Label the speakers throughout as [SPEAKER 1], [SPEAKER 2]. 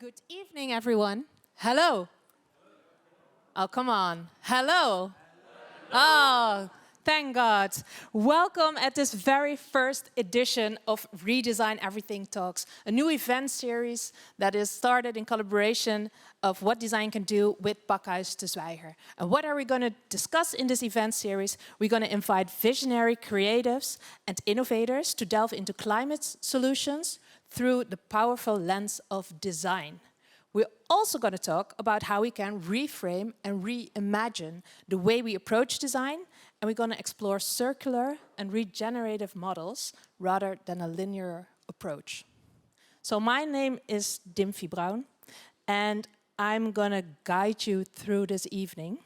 [SPEAKER 1] Good evening, everyone. Hello. Oh, come on. Hello. Oh, thank God. Welcome at this very first edition of Redesign Everything Talks, a new event series that is started in collaboration of what design can do with Pakhuis de Zwijger. And what are we going to discuss in this event series? We're going to invite visionary creatives and innovators to delve into climate solutions through the powerful lens of design. We're also going to talk about how we can reframe and reimagine the way we approach design, and we're going to explore circular and regenerative models rather than a linear approach. So my name is Dimfie Brown, and I'm going to guide you through this evening.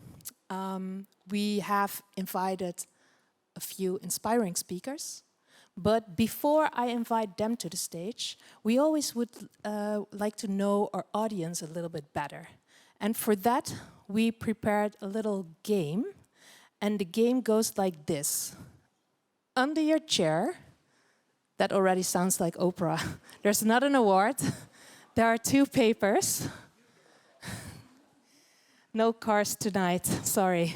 [SPEAKER 1] We have invited a few inspiring speakers. But before I invite them to the stage, we always would like to know our audience a little bit better. And for that, we prepared a little game. And the game goes like this. Under your chair, that already sounds like Oprah. There's not an award. There are two papers. No cars tonight, sorry.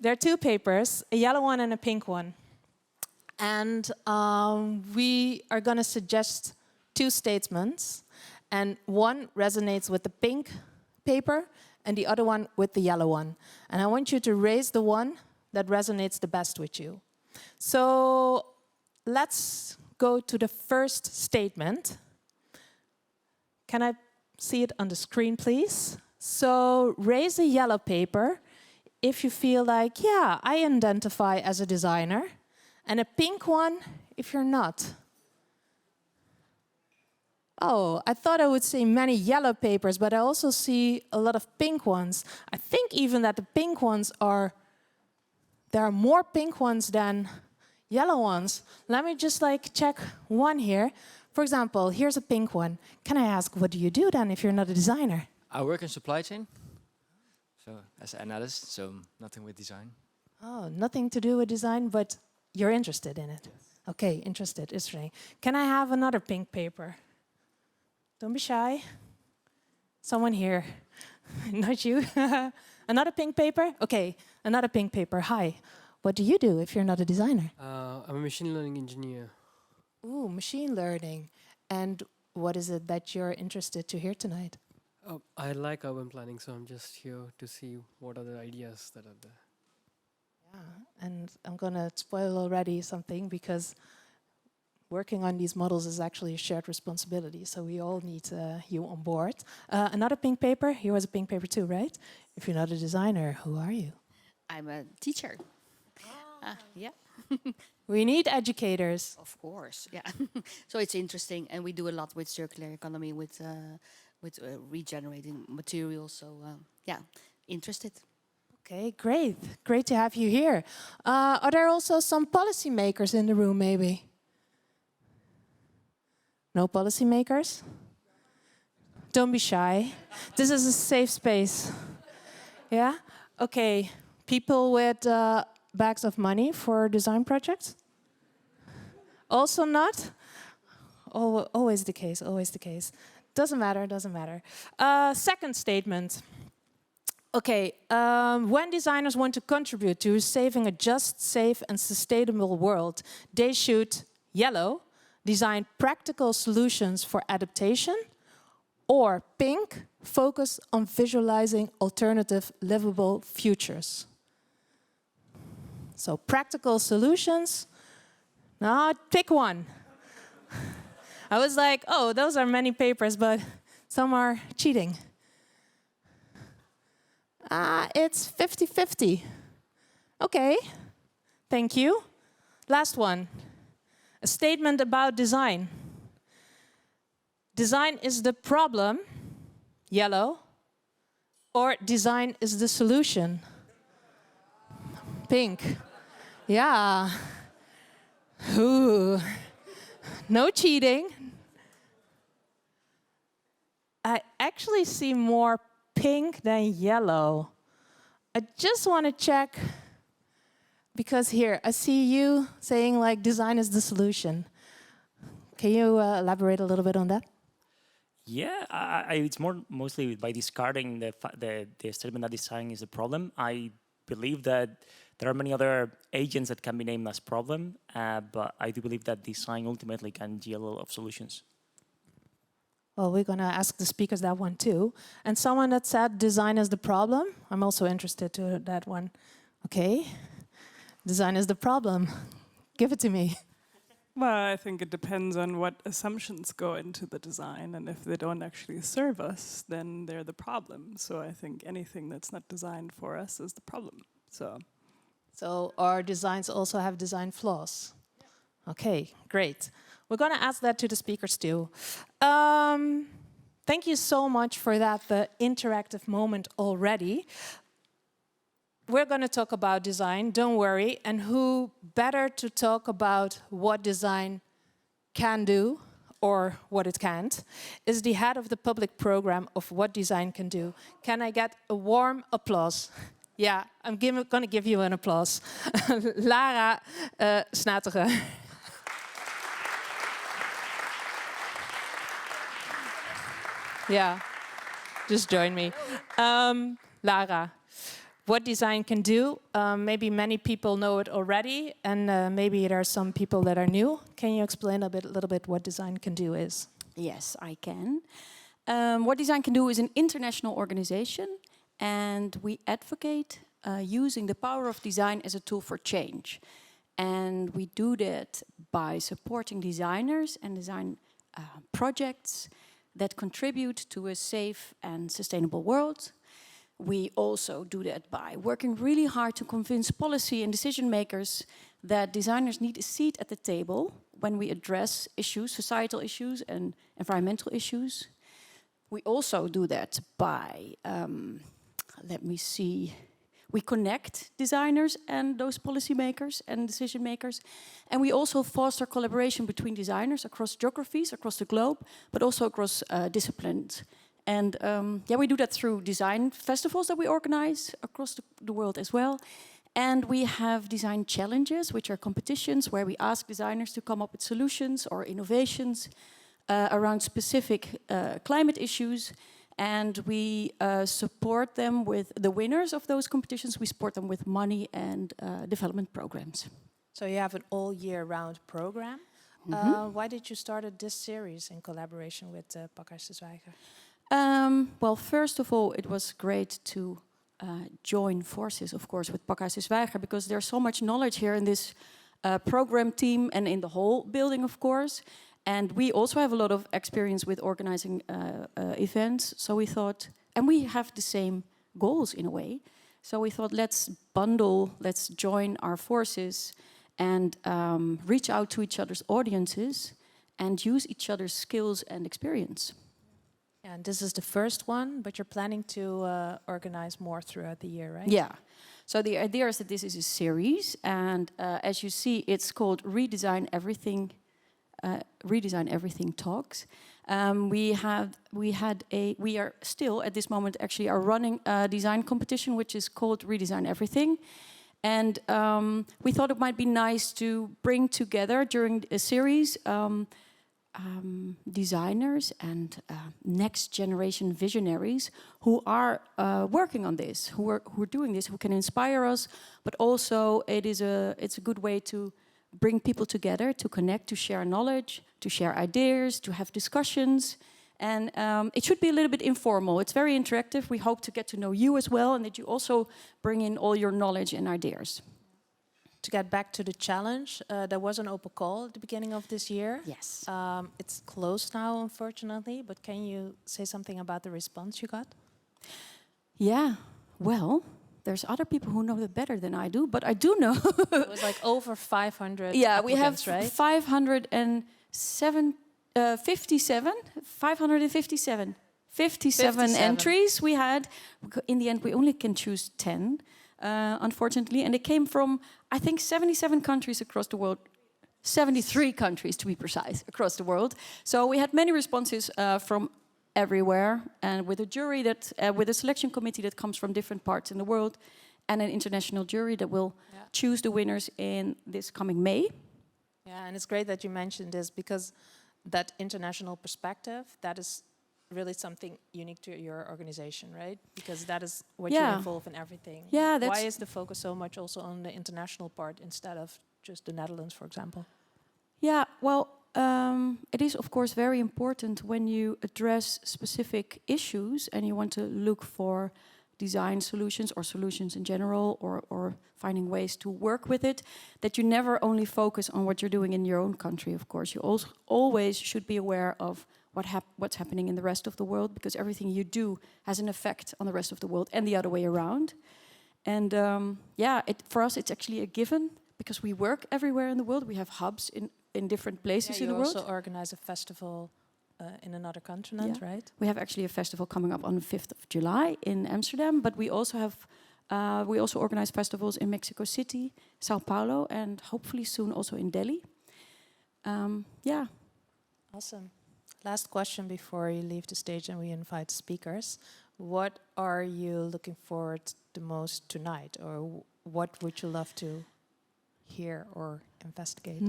[SPEAKER 1] There are two papers, a yellow one and a pink one. And we are going to suggest two statements. And one resonates with the pink paper and the other one with the yellow one. And I want you to raise the one that resonates the best with you. So let's go to the first statement. Can I see it on the screen, please? So raise a yellow paper if you feel like, yeah, I identify as a designer. And a pink one if you're not. Oh, I thought I would see many yellow papers, but I also see a lot of pink ones. I think even that the pink ones there are more pink ones than yellow ones. Let me just check one here. For example, here's a pink one. Can I ask, what do you do then if you're not a designer?
[SPEAKER 2] I work in supply chain, so as an analyst, so nothing with design.
[SPEAKER 1] Oh, nothing to do with design, but you're interested in it? Yes. Okay, interested. Can I have another pink paper? Don't be shy. Someone here. Not you. Another pink paper? Okay, another pink paper. Hi. What do you do if you're not a designer?
[SPEAKER 3] I'm a machine learning engineer.
[SPEAKER 1] Ooh, machine learning. And what is it that you're interested to hear tonight?
[SPEAKER 3] I like urban planning, so I'm just here to see what are the ideas that are there.
[SPEAKER 1] Yeah, and I'm going to spoil already something because working on these models is actually a shared responsibility, so we all need you on board. Another pink paper. Here was a pink paper too, right? If you're not a designer, who are you?
[SPEAKER 4] I'm a teacher. Yeah.
[SPEAKER 1] We need educators.
[SPEAKER 4] Of course, yeah. So it's interesting, and we do a lot with circular economy, with regenerating materials. So yeah, interested.
[SPEAKER 1] Okay, great. Great to have you here. Are there also some policymakers in the room, maybe? No policymakers? Don't be shy. This is a safe space. Yeah? Okay. People with bags of money for design projects? Also not? Oh, always the case, always the case. Doesn't matter, doesn't matter. Second statement. Okay, when designers want to contribute to saving a just, safe and sustainable world, they should, yellow, design practical solutions for adaptation, or pink, focus on visualizing alternative livable futures. So practical solutions, now pick one. I was like, oh, those are many papers, but some are cheating. It's 50-50. Okay, thank you. Last one, a statement about design. Design is the problem, yellow, or design is the solution, pink. Yeah. Ooh. No cheating. I actually see more pink than yellow. I just want to check, because here, I see you saying design is the solution. Can you elaborate a little bit on that?
[SPEAKER 5] Yeah, it's mostly by discarding the statement that design is the problem. I believe that there are many other agents that can be named as problem, but I do believe that design ultimately can yield a lot of solutions.
[SPEAKER 1] Well, we're going to ask the speakers that one too. And someone that said design is the problem, I'm also interested to that one. Okay, design is the problem. Give it to me.
[SPEAKER 6] Well, I think it depends on what assumptions go into the design, and if they don't actually serve us, then they're the problem. So I think anything that's not designed for us is the problem.
[SPEAKER 1] So our designs also have design flaws. Okay, great. We're going to ask that to the speakers too. Thank you so much for that, the interactive moment already. We're going to talk about design, don't worry. And who better to talk about what design can do or what it can't is the head of the public program of What Design Can Do. Can I get a warm applause? Yeah, I'm going to give you an applause. Lara Snateren. Yeah, just join me. Lara, What Design Can Do, maybe many people know it already, and maybe there are some people that are new. Can you explain a little bit what Design Can Do is?
[SPEAKER 7] Yes, I can. What Design Can Do is an international organization, and we advocate using the power of design as a tool for change. And we do that by supporting designers and design projects that contribute to a safe and sustainable world. We also do that by working really hard to convince policy and decision makers that designers need a seat at the table when we address issues, societal issues and environmental issues. We also do that by, we connect designers and those policymakers and decision makers. And we also foster collaboration between designers across geographies, across the globe, but also across disciplines. And we do that through design festivals that we organize across the world as well. And we have design challenges, which are competitions where we ask designers to come up with solutions or innovations around specific climate issues. And we support them with the winners of those competitions. We support them with money and development programs.
[SPEAKER 1] So you have an all year round program. Why did you start this series in collaboration with Pakhuis de Zwijger?
[SPEAKER 7] Well, first of all, it was great to join forces, of course, with Pakhuis de Zwijger, because there's so much knowledge here in this program team and in the whole building, of course. And we also have a lot of experience with organizing events. So we thought, and we have the same goals in a way. So we thought, let's bundle, let's join our forces and reach out to each other's audiences and use each other's skills and experience.
[SPEAKER 1] Yeah, and this is the first one, but you're planning to organize more throughout the year, right?
[SPEAKER 7] Yeah. So the idea is that this is a series, and as you see, it's called Redesign Everything. Redesign Everything Talks. We are still at this moment actually are running a design competition which is called Redesign Everything, and we thought it might be nice to bring together during a series designers and next generation visionaries who are working on this, who are doing this, who can inspire us, but also it's a good way to bring people together, to connect, to share knowledge, to share ideas, to have discussions. And it should be a little bit informal. It's very interactive. We hope to get to know you as well, and that you also bring in all your knowledge and ideas.
[SPEAKER 1] To get back to the challenge, there was an open call at the beginning of this year.
[SPEAKER 7] Yes.
[SPEAKER 1] It's closed now, unfortunately, but can you say something about the response you got?
[SPEAKER 7] Yeah, well, there's other people who know it better than I do, but I do know.
[SPEAKER 1] It was like over 500
[SPEAKER 7] yeah, we have
[SPEAKER 1] right?
[SPEAKER 7] 557 entries we had. In the end, we only can choose 10, unfortunately. And they came from, I think, 77 countries across the world. 73 countries, to be precise, across the world. So we had many responses from everywhere, and with a jury with a selection committee that comes from different parts in the world, and an international jury that will choose the winners in this coming May.
[SPEAKER 1] Yeah, and it's great that you mentioned this, because that international perspective, that is really something unique to your organization, right? Because that is what you involve in everything.
[SPEAKER 7] Yeah, that's
[SPEAKER 1] why is the focus so much also on the international part instead of just the Netherlands, for example?
[SPEAKER 7] Yeah, well, it is of course very important when you address specific issues and you want to look for design solutions or solutions in general, or finding ways to work with it, that you never only focus on what you're doing in your own country, of course. You also always should be aware of what's happening in the rest of the world, because everything you do has an effect on the rest of the world and the other way around. And for us it's actually a given, because we work everywhere in the world. We have hubs in different places in the world.
[SPEAKER 1] You also organize a festival in another continent, right?
[SPEAKER 7] We have actually a festival coming up on the 5th of July in Amsterdam, but we also have we also organize festivals in Mexico City, Sao Paulo, and hopefully soon also in Delhi.
[SPEAKER 1] Awesome. Last question before you leave the stage and we invite speakers. What are you looking forward the most tonight, or what would you love to hear or investigate?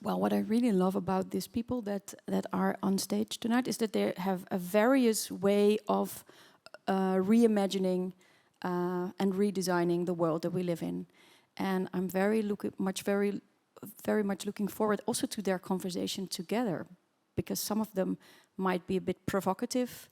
[SPEAKER 7] Well, what I really love about these people that are on stage tonight is that they have a various way of reimagining and redesigning the world that we live in. And I'm very much looking forward also to their conversation together, because some of them might be a bit provocative,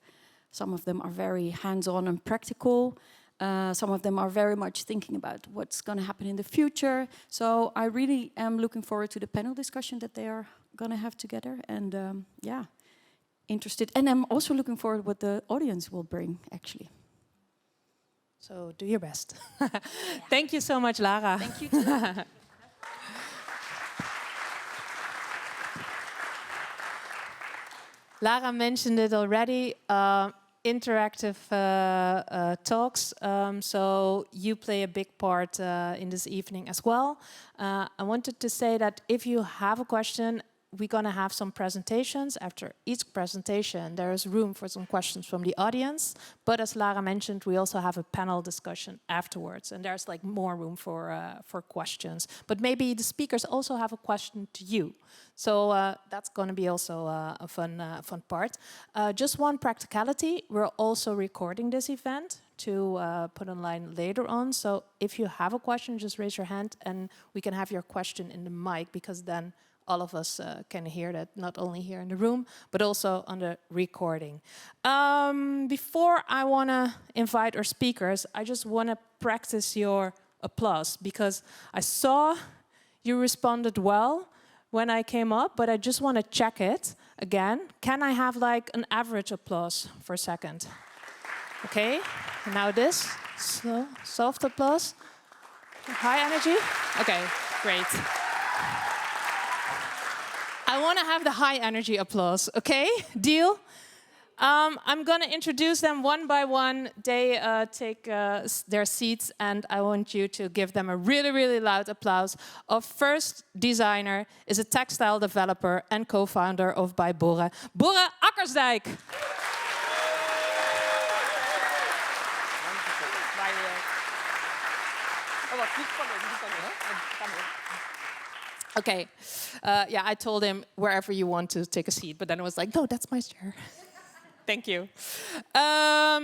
[SPEAKER 7] some of them are very hands-on and practical, some of them are very much thinking about what's going to happen in the future. So I really am looking forward to the panel discussion that they are going to have together, and interested. And I'm also looking forward what the audience will bring, actually.
[SPEAKER 1] So do your best. Thank you so much, Lara.
[SPEAKER 7] Thank you too.
[SPEAKER 1] Lara mentioned it already. Interactive talks. So you play a big part in this evening as well. I wanted to say that if you have a question, we're going to have some presentations. After each presentation, there is room for some questions from the audience. But as Lara mentioned, we also have a panel discussion afterwards. And there's like more room for questions. But maybe the speakers also have a question to you. So that's going to be also a fun part. Just one practicality. We're also recording this event to put online later on. So if you have a question, just raise your hand and we can have your question in the mic, because then all of us can hear that, not only here in the room, but also on the recording. Before I want to invite our speakers, I just want to practice your applause, because I saw you responded well when I came up, but I just want to check it again. Can I have like an average applause for a second? Okay, now this, slow, soft applause. High energy? Okay, great. I want to have the high energy applause, okay? Deal? I'm going to introduce them one by one. They take their seats, and I want you to give them a really, really loud applause. Our first designer is a textile developer and co-founder of by Borre, Borre Akkersdijk. Okay, I told him wherever you want to take a seat, but then I was like, no, that's my chair. Thank you.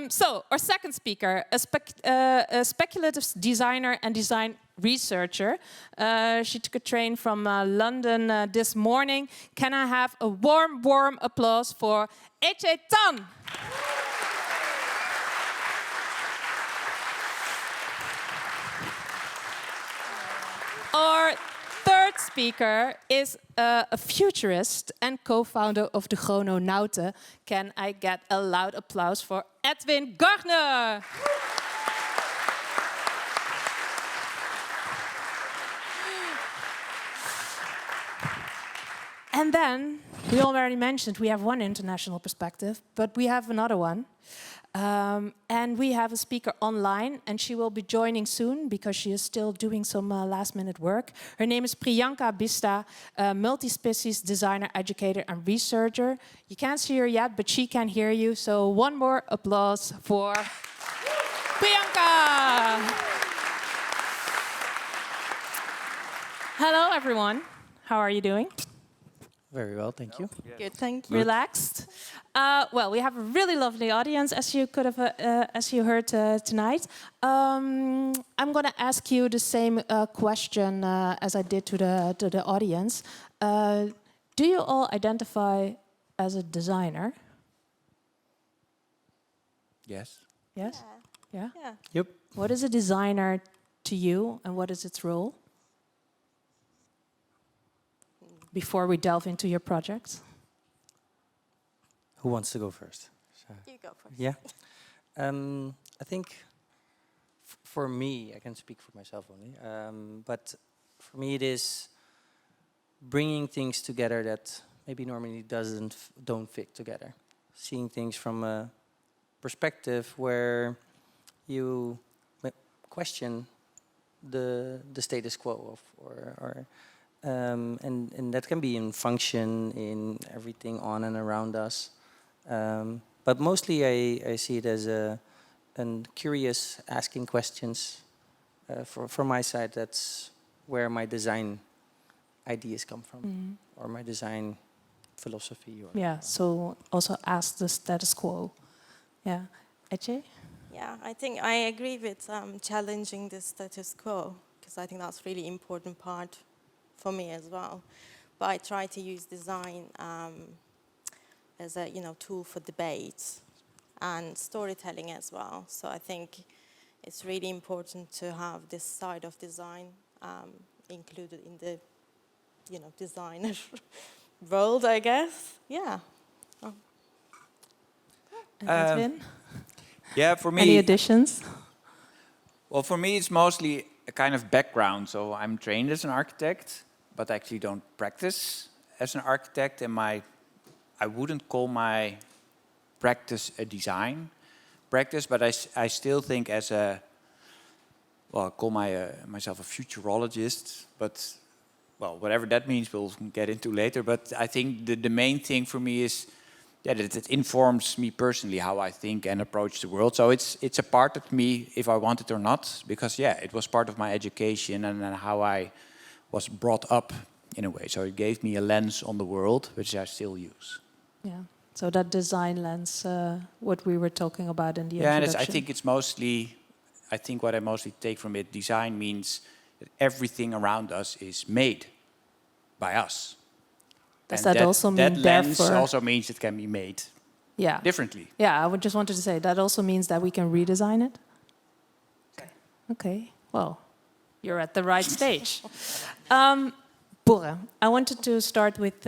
[SPEAKER 1] So, our second speaker, a speculative designer and design researcher. She took a train from London this morning. Can I have a warm, warm applause for Ece Tan? Our third speaker is a futurist and co-founder of the Chrononauten. Can I get a loud applause for Edwin Gardner? And then, we already mentioned we have one international perspective, but we have another one. And we have a speaker online, and she will be joining soon because she is still doing some last-minute work. Her name is Priyanka Bista, a multispecies designer, educator, and researcher. You can't see her yet, but she can hear you. So one more applause for Priyanka. Hello, everyone. How are you doing?
[SPEAKER 8] Very well, thank you.
[SPEAKER 1] Good, thank you. Relaxed. Well, we have a really lovely audience, as you could have, as you heard tonight. I'm going to ask you the same question as I did to the audience. Do you all identify as a designer?
[SPEAKER 2] Yes.
[SPEAKER 1] Yes. Yeah.
[SPEAKER 8] Yep.
[SPEAKER 1] What is a designer to you, and what is its role? Before we delve into your projects.
[SPEAKER 8] Who wants to go first?
[SPEAKER 9] You go first.
[SPEAKER 8] Yeah. I think for me, I can speak for myself only, but for me it is bringing things together that maybe normally don't fit together. Seeing things from a perspective where you question the status quo and that can be in function, in everything on and around us. But mostly I see it as a curious asking questions. From my side, that's where my design ideas come from, or my design philosophy.
[SPEAKER 1] Yeah, so also ask the status quo. Yeah. Ece?
[SPEAKER 9] Yeah, I think I agree with challenging the status quo, because I think that's really important part for me as well. But I try to use design as a tool for debate and storytelling as well. So I think it's really important to have this side of design included in the designer world, I guess. Yeah. Oh.
[SPEAKER 1] And Edwin?
[SPEAKER 10] Yeah, for me.
[SPEAKER 1] Any additions?
[SPEAKER 10] Well, for me, it's mostly a kind of background. So I'm trained as an architect, but I actually don't practice as an architect. And I wouldn't call my practice a design practice, but I still think I call myself a futurologist. But well, whatever that means, we'll get into later. But I think the main thing for me is that it informs me personally how I think and approach the world. So it's a part of me, if I want it or not, because it was part of my education and how I was brought up in a way. So it gave me a lens on the world, which I still use.
[SPEAKER 1] Yeah. So that design lens, what we were talking about in the
[SPEAKER 10] introduction.
[SPEAKER 1] introduction.
[SPEAKER 10] I think what I mostly take from it, design means that everything around us is made by us.
[SPEAKER 1] Does
[SPEAKER 10] and
[SPEAKER 1] that also mean
[SPEAKER 10] that lens
[SPEAKER 1] therefore
[SPEAKER 10] also means it can be made differently.
[SPEAKER 1] Yeah, I would just wanted to say that also means that we can redesign it. Okay. Well, you're at the right stage. Borre, I wanted to start with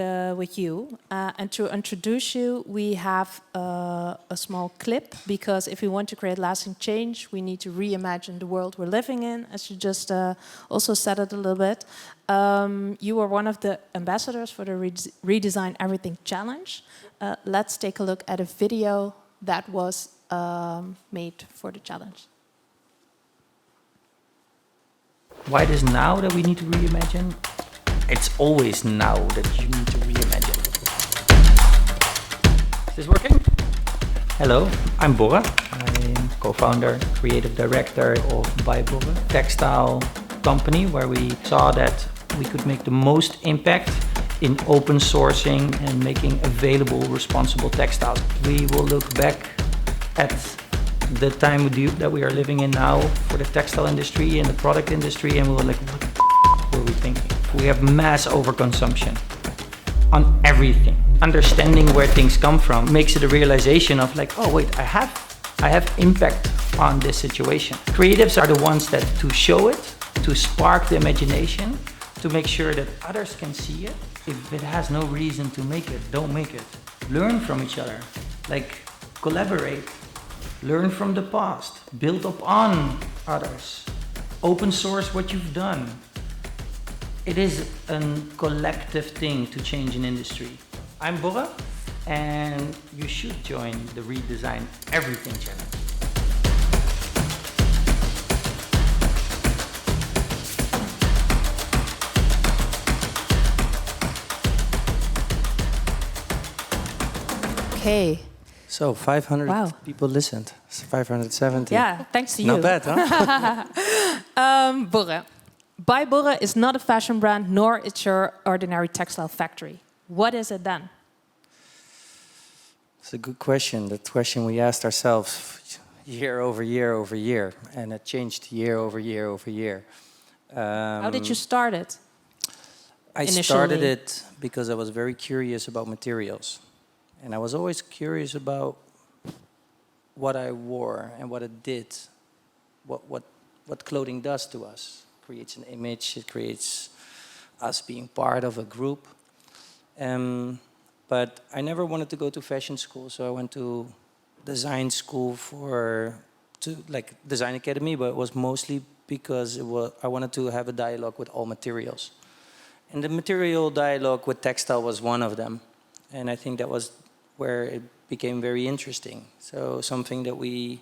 [SPEAKER 1] you, and to introduce you, we have a small clip, because if we want to create lasting change, we need to reimagine the world we're living in, as you just also said it a little bit. You were one of the ambassadors for the Redesign Everything Challenge. Let's take a look at a video that was made for the challenge.
[SPEAKER 8] Why it is now that we need to reimagine? It's always now that you need to reimagine. Is this working? Hello, I'm Borre. I'm co-founder, creative director of By Borre, textile company, where we saw that we could make the most impact in open sourcing and making available responsible textiles. We will look back at the time that we are living in now for the textile industry and the product industry, and we were like, what the were we thinking? We have mass overconsumption on everything. Understanding where things come from makes it a realization of like, oh wait, I have impact on this situation. Creatives are the ones that to show it, to spark the imagination, to make sure that others can see it. If it has no reason to make it, don't make it. Learn from each other, like collaborate, learn from the past, build up on others, open source what you've done. It is a collective thing to change an industry. I'm Borre, and you should join the Redesign Everything Challenge.
[SPEAKER 1] Okay.
[SPEAKER 8] So 500 people listened. 570.
[SPEAKER 1] Yeah, thanks to you.
[SPEAKER 8] Not bad, huh?
[SPEAKER 1] Borre. By Borre is not a fashion brand, nor it's your ordinary textile factory. what is it then?
[SPEAKER 8] It's a good question. That question we asked ourselves year over year over year, and it changed year over year over year.
[SPEAKER 1] How did you start it?
[SPEAKER 8] I started it because I was very curious about materials. And I was always curious about what I wore and what it did, what clothing does to us. It creates an image, it creates us being part of a group. But I never wanted to go to fashion school, so I went to design school like design academy, but it was mostly because I wanted to have a dialogue with all materials. And the material dialogue with textile was one of them. And I think that was where it became very interesting. So something that we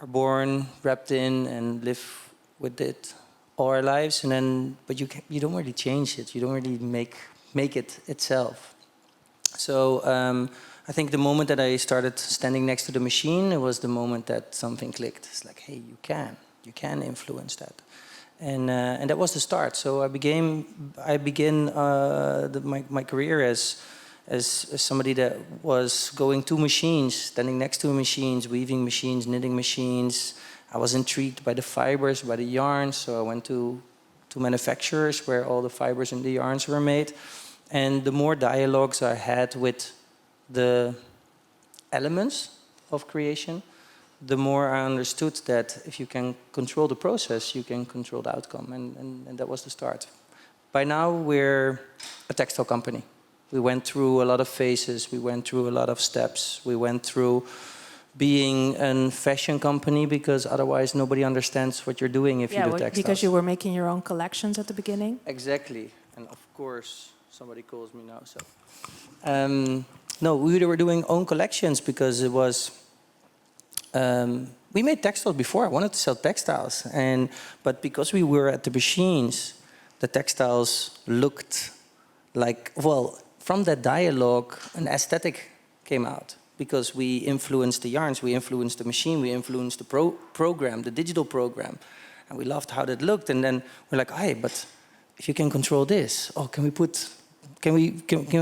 [SPEAKER 8] are born, wrapped in, and live with it all our lives. And then, but you don't really change it. You don't really make it itself. So I think the moment that I started standing next to the machine, it was the moment that something clicked. It's like, hey, you can influence that. And that was the start. So I began my career as somebody that was going to machines, standing next to machines, weaving machines, knitting machines. I was intrigued by the fibers, by the yarns, so I went to manufacturers where all the fibers and the yarns were made. And the more dialogues I had with the elements of creation, the more I understood that if you can control the process, you can control the outcome. And that was the start. By now, we're a textile company. We went through a lot of phases. We went through a lot of steps. We went through being a fashion company because otherwise nobody understands what you're doing if you do textiles.
[SPEAKER 1] Because you were making your own collections at the beginning?
[SPEAKER 8] Exactly. And of course, somebody calls me now. So, no, we were doing own collections because it was... we made textiles before. I wanted to sell textiles, but because we were at the machines, the textiles looked like, well, from that dialogue, an aesthetic came out because we influenced the yarns, we influenced the machine, we influenced the program, the digital program, and we loved how that looked. And then we're like, hey, but if you can control this, oh, can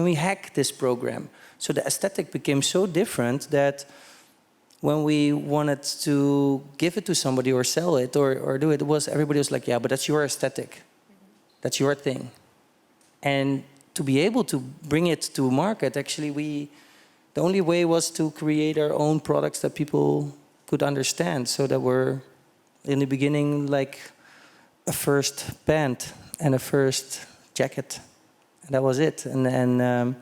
[SPEAKER 8] we hack this program? So the aesthetic became so different that when we wanted to give it to somebody or sell it or do it, everybody was like, yeah, but that's your aesthetic. That's your thing. And to be able to bring it to market, actually, the only way was to create our own products that people could understand. So that we're, in the beginning, like a first pant and a first jacket. And that was it. And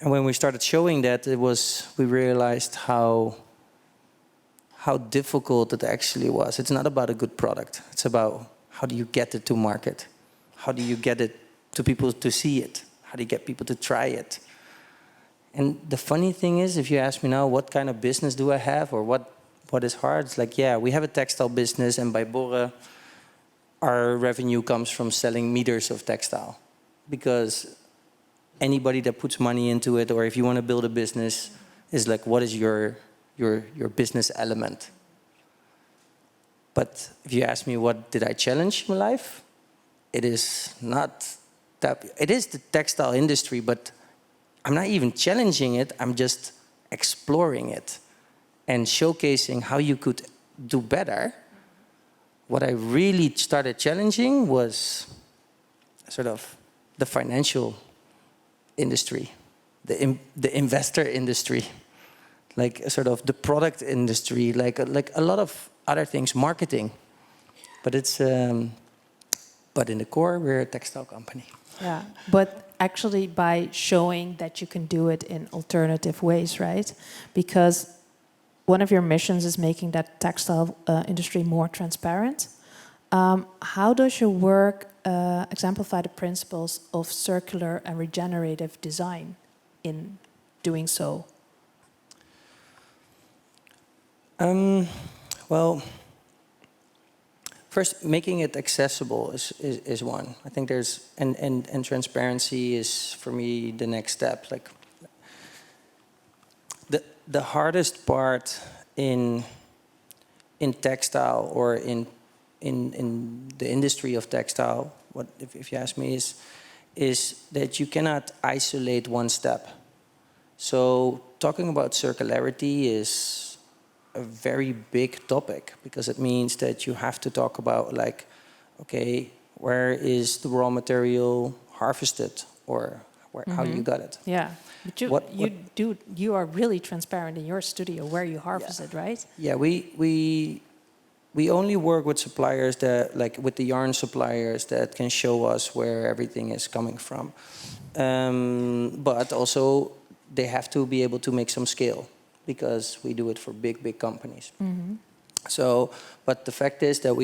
[SPEAKER 8] when we started showing that, we realized how difficult it actually was. It's not about a good product. It's about how do you get it to market? How do you get it to people to see it? How do you get people to try it? And the funny thing is, if you ask me now, what kind of business do I have or what is hard? It's like, yeah, we have a textile business, and by Borre, our revenue comes from selling meters of textile. Because anybody that puts money into it, or if you want to build a business, is like, what is your business element? But if you ask me what did I challenge in my life, it is not that. It is the textile industry, but I'm not even challenging it. I'm just exploring it and showcasing how you could do better. What I really started challenging was sort of the financial industry, the investor industry, like sort of the product industry, like a lot of other things, marketing. But it's, but in the core, we're a textile company.
[SPEAKER 1] Yeah, but actually by showing that you can do it in alternative ways, right? Because one of your missions is making that textile industry more transparent. How does your work exemplify the principles of circular and regenerative design in doing so?
[SPEAKER 8] Well, first, making it accessible is one. I think there's, and transparency is, for me, the next step. Like, the hardest part in textile or in the industry of textile, if you ask me, is that you cannot isolate one step. So talking about circularity is a very big topic because it means that you have to talk about like, okay, where is the raw material harvested or how you got it?
[SPEAKER 1] Yeah, but you are really transparent in your studio where you harvest it, right?
[SPEAKER 8] Yeah, we only work with suppliers that, like with the yarn suppliers that can show us where everything is coming from. But also they have to be able to make some scale because we do it for big companies. So, but the fact is that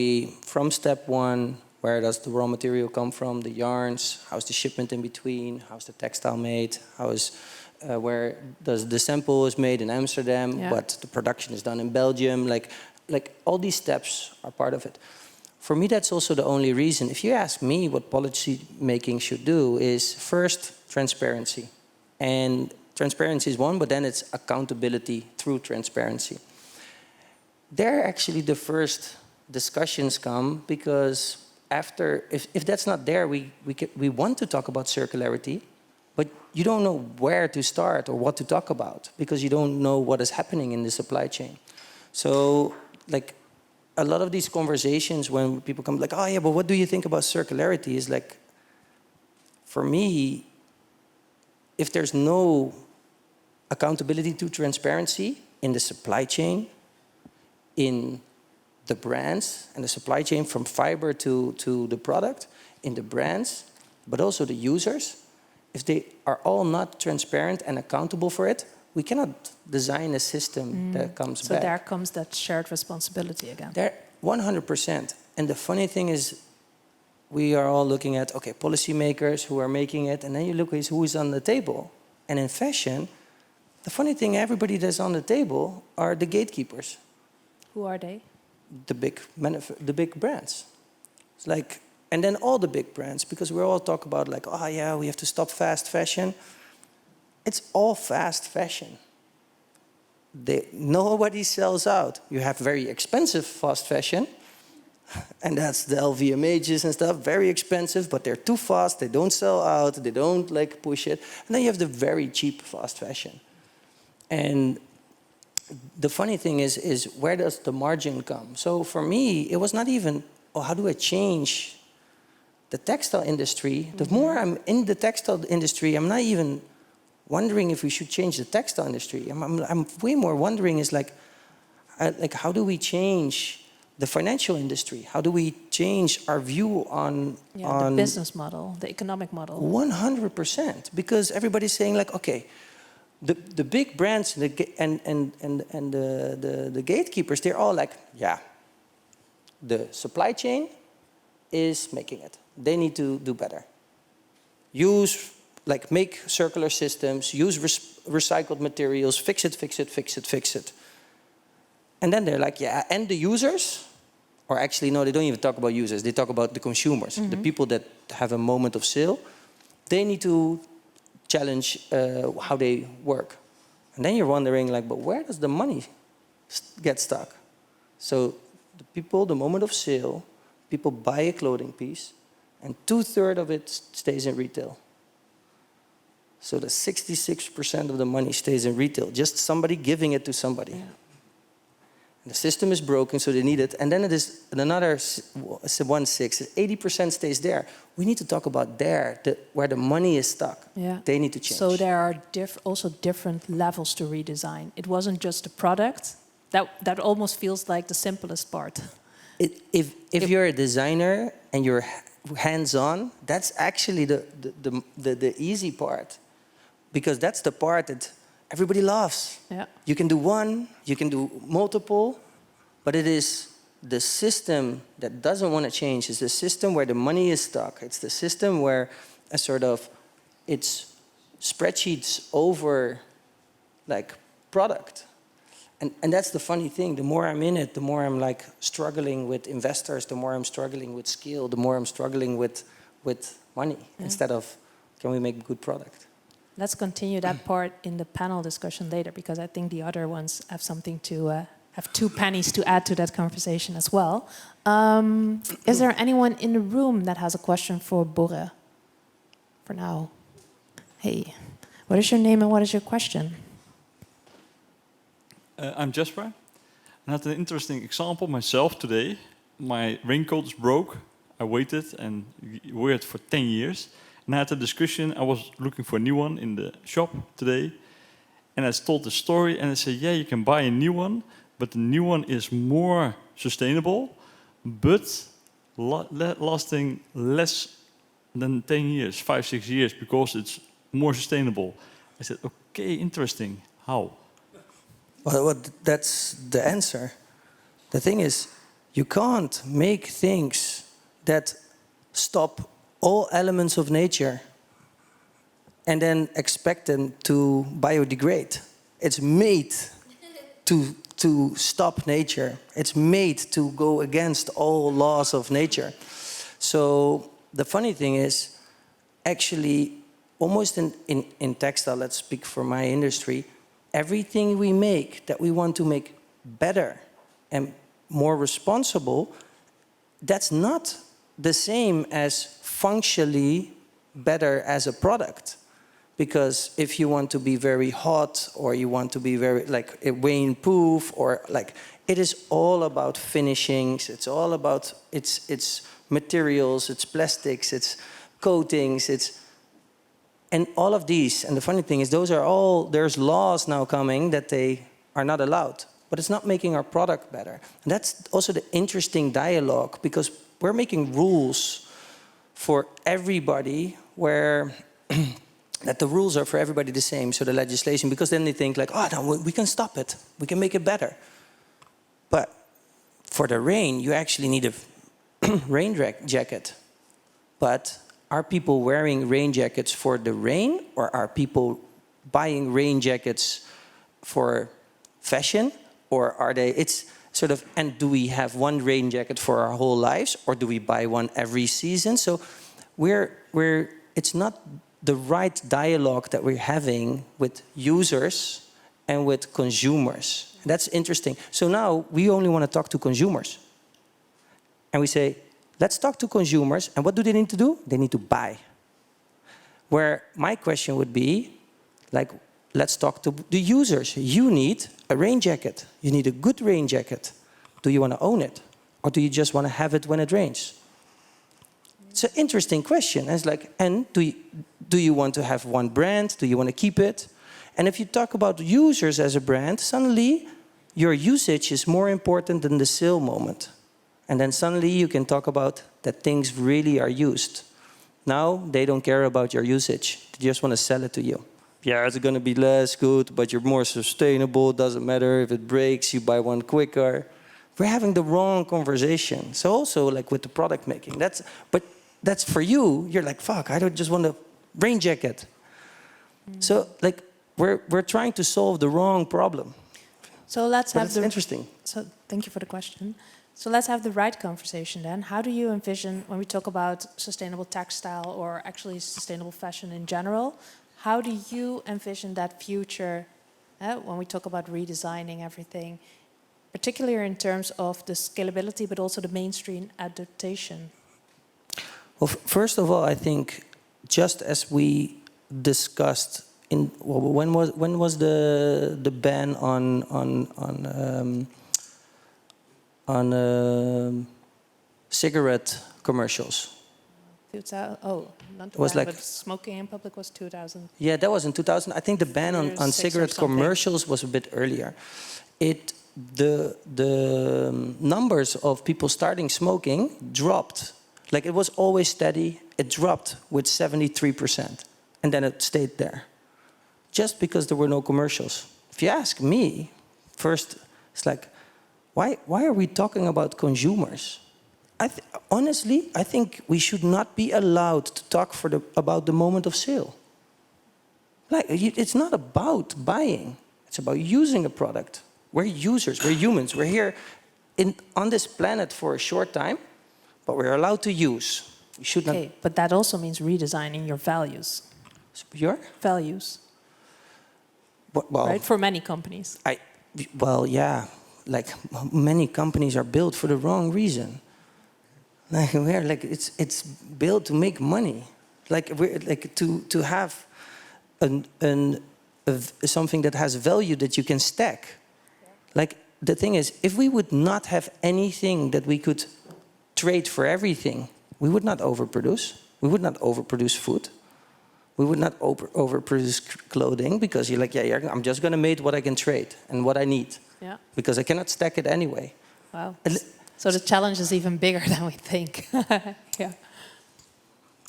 [SPEAKER 8] from step one, where does the raw material come from, the yarns, how's the shipment in between, how's the textile made, where does the sample is made in Amsterdam, but the production is done in Belgium, like all these steps are part of it. For me, that's also the only reason. If you ask me what policy making should do is first transparency. And transparency is one, but then it's accountability through transparency. There actually the first discussions come because after, if that's not there, we want to talk about circularity, but you don't know where to start or what to talk about because you don't know what is happening in the supply chain. So like a lot of these conversations when people come like, oh yeah, but what do you think about circularity is like, for me, if there's no accountability to transparency in the supply chain, in the brands and the supply chain from fiber to the product, in the brands, but also the users, if they are all not transparent and accountable for it, we cannot design a system that comes back.
[SPEAKER 1] So there comes that shared responsibility again.
[SPEAKER 8] There, 100%. And the funny thing is, we are all looking at, okay, policymakers who are making it, and then you look at who is on the table. And in fashion, the funny thing, everybody that's on the table are the gatekeepers.
[SPEAKER 1] Who are they?
[SPEAKER 8] The big brands. It's like, and then all the big brands, because we all talk about like, oh yeah, we have to stop fast fashion. It's all fast fashion. Nobody sells out. You have very expensive fast fashion, and that's the LVMHs and stuff, very expensive, but they're too fast, they don't sell out, they don't like push it. And then you have the very cheap fast fashion. And the funny thing is where does the margin come? So for me, it was not even, oh, how do I change the textile industry? The more I'm in the textile industry, I'm not even wondering if we should change the textile industry. I'm way more wondering is like how do we change the financial industry? How do we change our view on
[SPEAKER 1] the business model, the economic model?
[SPEAKER 8] 100%, because everybody's saying like, okay, the big brands and the gatekeepers, they're all like, yeah, the supply chain is making it. They need to do better. Make circular systems, use recycled materials, fix it. And then they're like, yeah, and the users, or actually, no, they don't even talk about users. They talk about the consumers, the people that have a moment of sale. They need to challenge how they work. And then you're wondering, like, but where does the money get stuck? So the people, the moment of sale, people buy a clothing piece, and 2/3 of it stays in retail. So the 66% of the money stays in retail, just somebody giving it to somebody. Yeah. And the system is broken, so they need it. And then it is another 1/6, 80% stays there. We need to talk about where the money is stuck.
[SPEAKER 1] Yeah.
[SPEAKER 8] They need to change.
[SPEAKER 1] So there are also different levels to redesign. It wasn't just the product. That almost feels like the simplest part.
[SPEAKER 8] If you're a designer and you're hands-on, that's actually the easy part. Because that's the part that everybody loves.
[SPEAKER 1] Yeah.
[SPEAKER 8] You can do one, you can do multiple, but it is the system that doesn't want to change. It's the system where the money is stuck. It's the system where it's spreadsheets over like product. And that's the funny thing. The more I'm in it, the more I'm like struggling with investors, the more I'm struggling with skill, the more I'm struggling with money instead of can we make a good product.
[SPEAKER 1] Let's continue that part in the panel discussion later, because I think the other ones have something to have 2 pennies to add to that conversation as well. Is there anyone in the room that has a question for Borre? for now. Hey, what is your name and what is your question?
[SPEAKER 11] I'm Jasper. I had an interesting example myself today. My raincoat is broke. I waited and wore it for 10 years. And I had a discussion. I was looking for a new one in the shop today. And I told the story and I said, yeah, you can buy a new one, but the new one is more sustainable, but lasting less than 10 years, 5, 6 years, because it's more sustainable. I said, okay, interesting. How?
[SPEAKER 12] Well, that's the answer. The thing is, you can't make things that stop all elements of nature and then expect them to biodegrade. It's made to stop nature. It's made to go against all laws of nature. So the funny thing is, actually, almost in textile, let's speak for my industry, everything we make that we want to make better and more responsible, that's not the same as functionally better as a product. Because if you want to be very hot, or you want to be very like rain-proof, or like, it is all about finishings. It's all about it's materials, it's plastics, it's coatings, and all of these. And the funny thing is, those are all, there's laws now coming that they are not allowed. But it's not making our product better. And that's also the interesting dialogue, because we're making rules for everybody where that the rules are for everybody the same, so the legislation, because then they think like, oh, no, we can stop it. We can make it better. But for the rain, you actually need a rain jacket. But are people wearing rain jackets for the rain, or are people buying rain jackets for fashion? Or are they, it's sort of, and do we have one rain jacket for our whole lives, or do we buy one every season? So it's not the right dialogue that we're having with users and with consumers. That's interesting. So now we only want to talk to consumers. And we say, let's talk to consumers. And what do they need to do? They need to buy. Where my question would be, like, let's talk to the users. You need a rain jacket. You need a good rain jacket. Do you want to own it? Or do you just want to have it when it rains? It's an interesting question. It's like, and do you want to have one brand? Do you want to keep it? And if you talk about users as a brand, suddenly your usage is more important than the sale moment. And then suddenly you can talk about that things really are used. Now they don't care about your usage. They just want to sell it to you. Yeah, it's going to be less good, but you're more sustainable. It doesn't matter if it breaks, you buy one quicker. We're having the wrong conversation. So also like with the product making, that's for you. You're like, fuck, I don't just want a rain jacket. So like we're trying to solve the wrong problem.
[SPEAKER 1] So let's have the
[SPEAKER 12] interesting.
[SPEAKER 1] So thank you for the question. So let's have the right conversation then. How do you envision, when we talk about sustainable textile or actually sustainable fashion in general, how do you envision that future when we talk about redesigning everything, particularly in terms of the scalability but also the mainstream adaptation?
[SPEAKER 12] Well, first of all, I think just as we discussed when was the ban on cigarette commercials?
[SPEAKER 1] 2000, oh, not the
[SPEAKER 12] was
[SPEAKER 1] ban,
[SPEAKER 12] like,
[SPEAKER 1] but smoking in public was 2000.
[SPEAKER 12] Yeah, that was in 2000. I think the ban on cigarette commercials was a bit earlier. The numbers of people starting smoking dropped. Like it was always steady. It dropped with 73%. And then it stayed there. Just because there were no commercials. If you ask me, first, it's like, why are we talking about consumers? Honestly, I think we should not be allowed to talk about the moment of sale. Like, it's not about buying. It's about using a product. We're users. We're humans. We're here on this planet for a short time, but we're allowed to use. We should not.
[SPEAKER 1] Okay, but that also means redesigning your values.
[SPEAKER 12] Your
[SPEAKER 1] values.
[SPEAKER 12] Well,
[SPEAKER 1] right, for many companies.
[SPEAKER 12] Well, yeah. Like many companies are built for the wrong reason. Like it's built to make money. Like to have something that has value that you can stack. Like the thing is, if we would not have anything that we could trade for everything, we would not overproduce. We would not overproduce food. We would not overproduce clothing, because you're like, yeah, I'm just going to make what I can trade and what I need.
[SPEAKER 1] Yeah.
[SPEAKER 12] Because I cannot stack it anyway.
[SPEAKER 1] Wow. So the challenge is even bigger than we think. Yeah.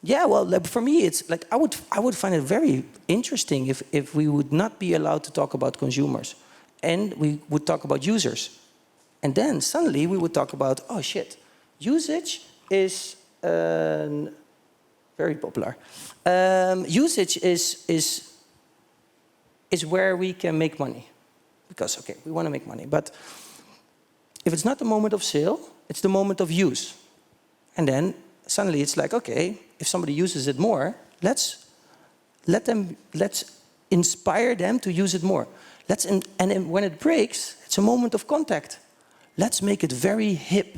[SPEAKER 12] Yeah, well, like, for me, it's like I would find it very interesting if we would not be allowed to talk about consumers, and we would talk about users, and then suddenly we would talk about, oh shit, usage is very popular. Usage is where we can make money, because okay, we want to make money, but if it's not the moment of sale, it's the moment of use, and then suddenly it's like, okay, if somebody uses it more, let's inspire them to use it more. And then when it breaks, it's a moment of contact. Let's make it very hip.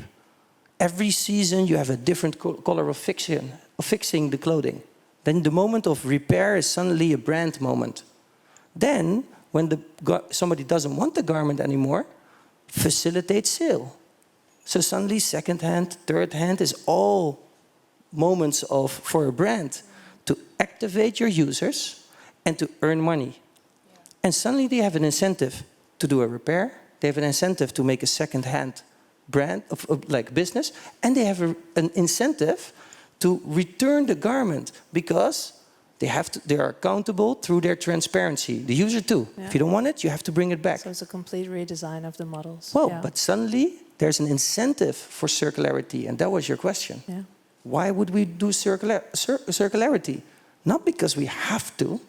[SPEAKER 12] Every season you have a different color of fixing the clothing. Then the moment of repair is suddenly a brand moment. Then, when somebody doesn't want the garment anymore, facilitate sale. So suddenly second hand, third hand is all moments for a brand to activate your users and to earn money. Yeah. And suddenly they have an incentive to do a repair. They have an incentive to make a second-hand brand like business, and they have an incentive to return the garment, because they are accountable through their transparency. The user too. Yeah. If you don't want it, you have to bring it back.
[SPEAKER 1] So it's a complete redesign of the models.
[SPEAKER 12] Well, yeah. But suddenly there's an incentive for circularity, and that was your question. Yeah. Why would we do circularity? Not because we have to.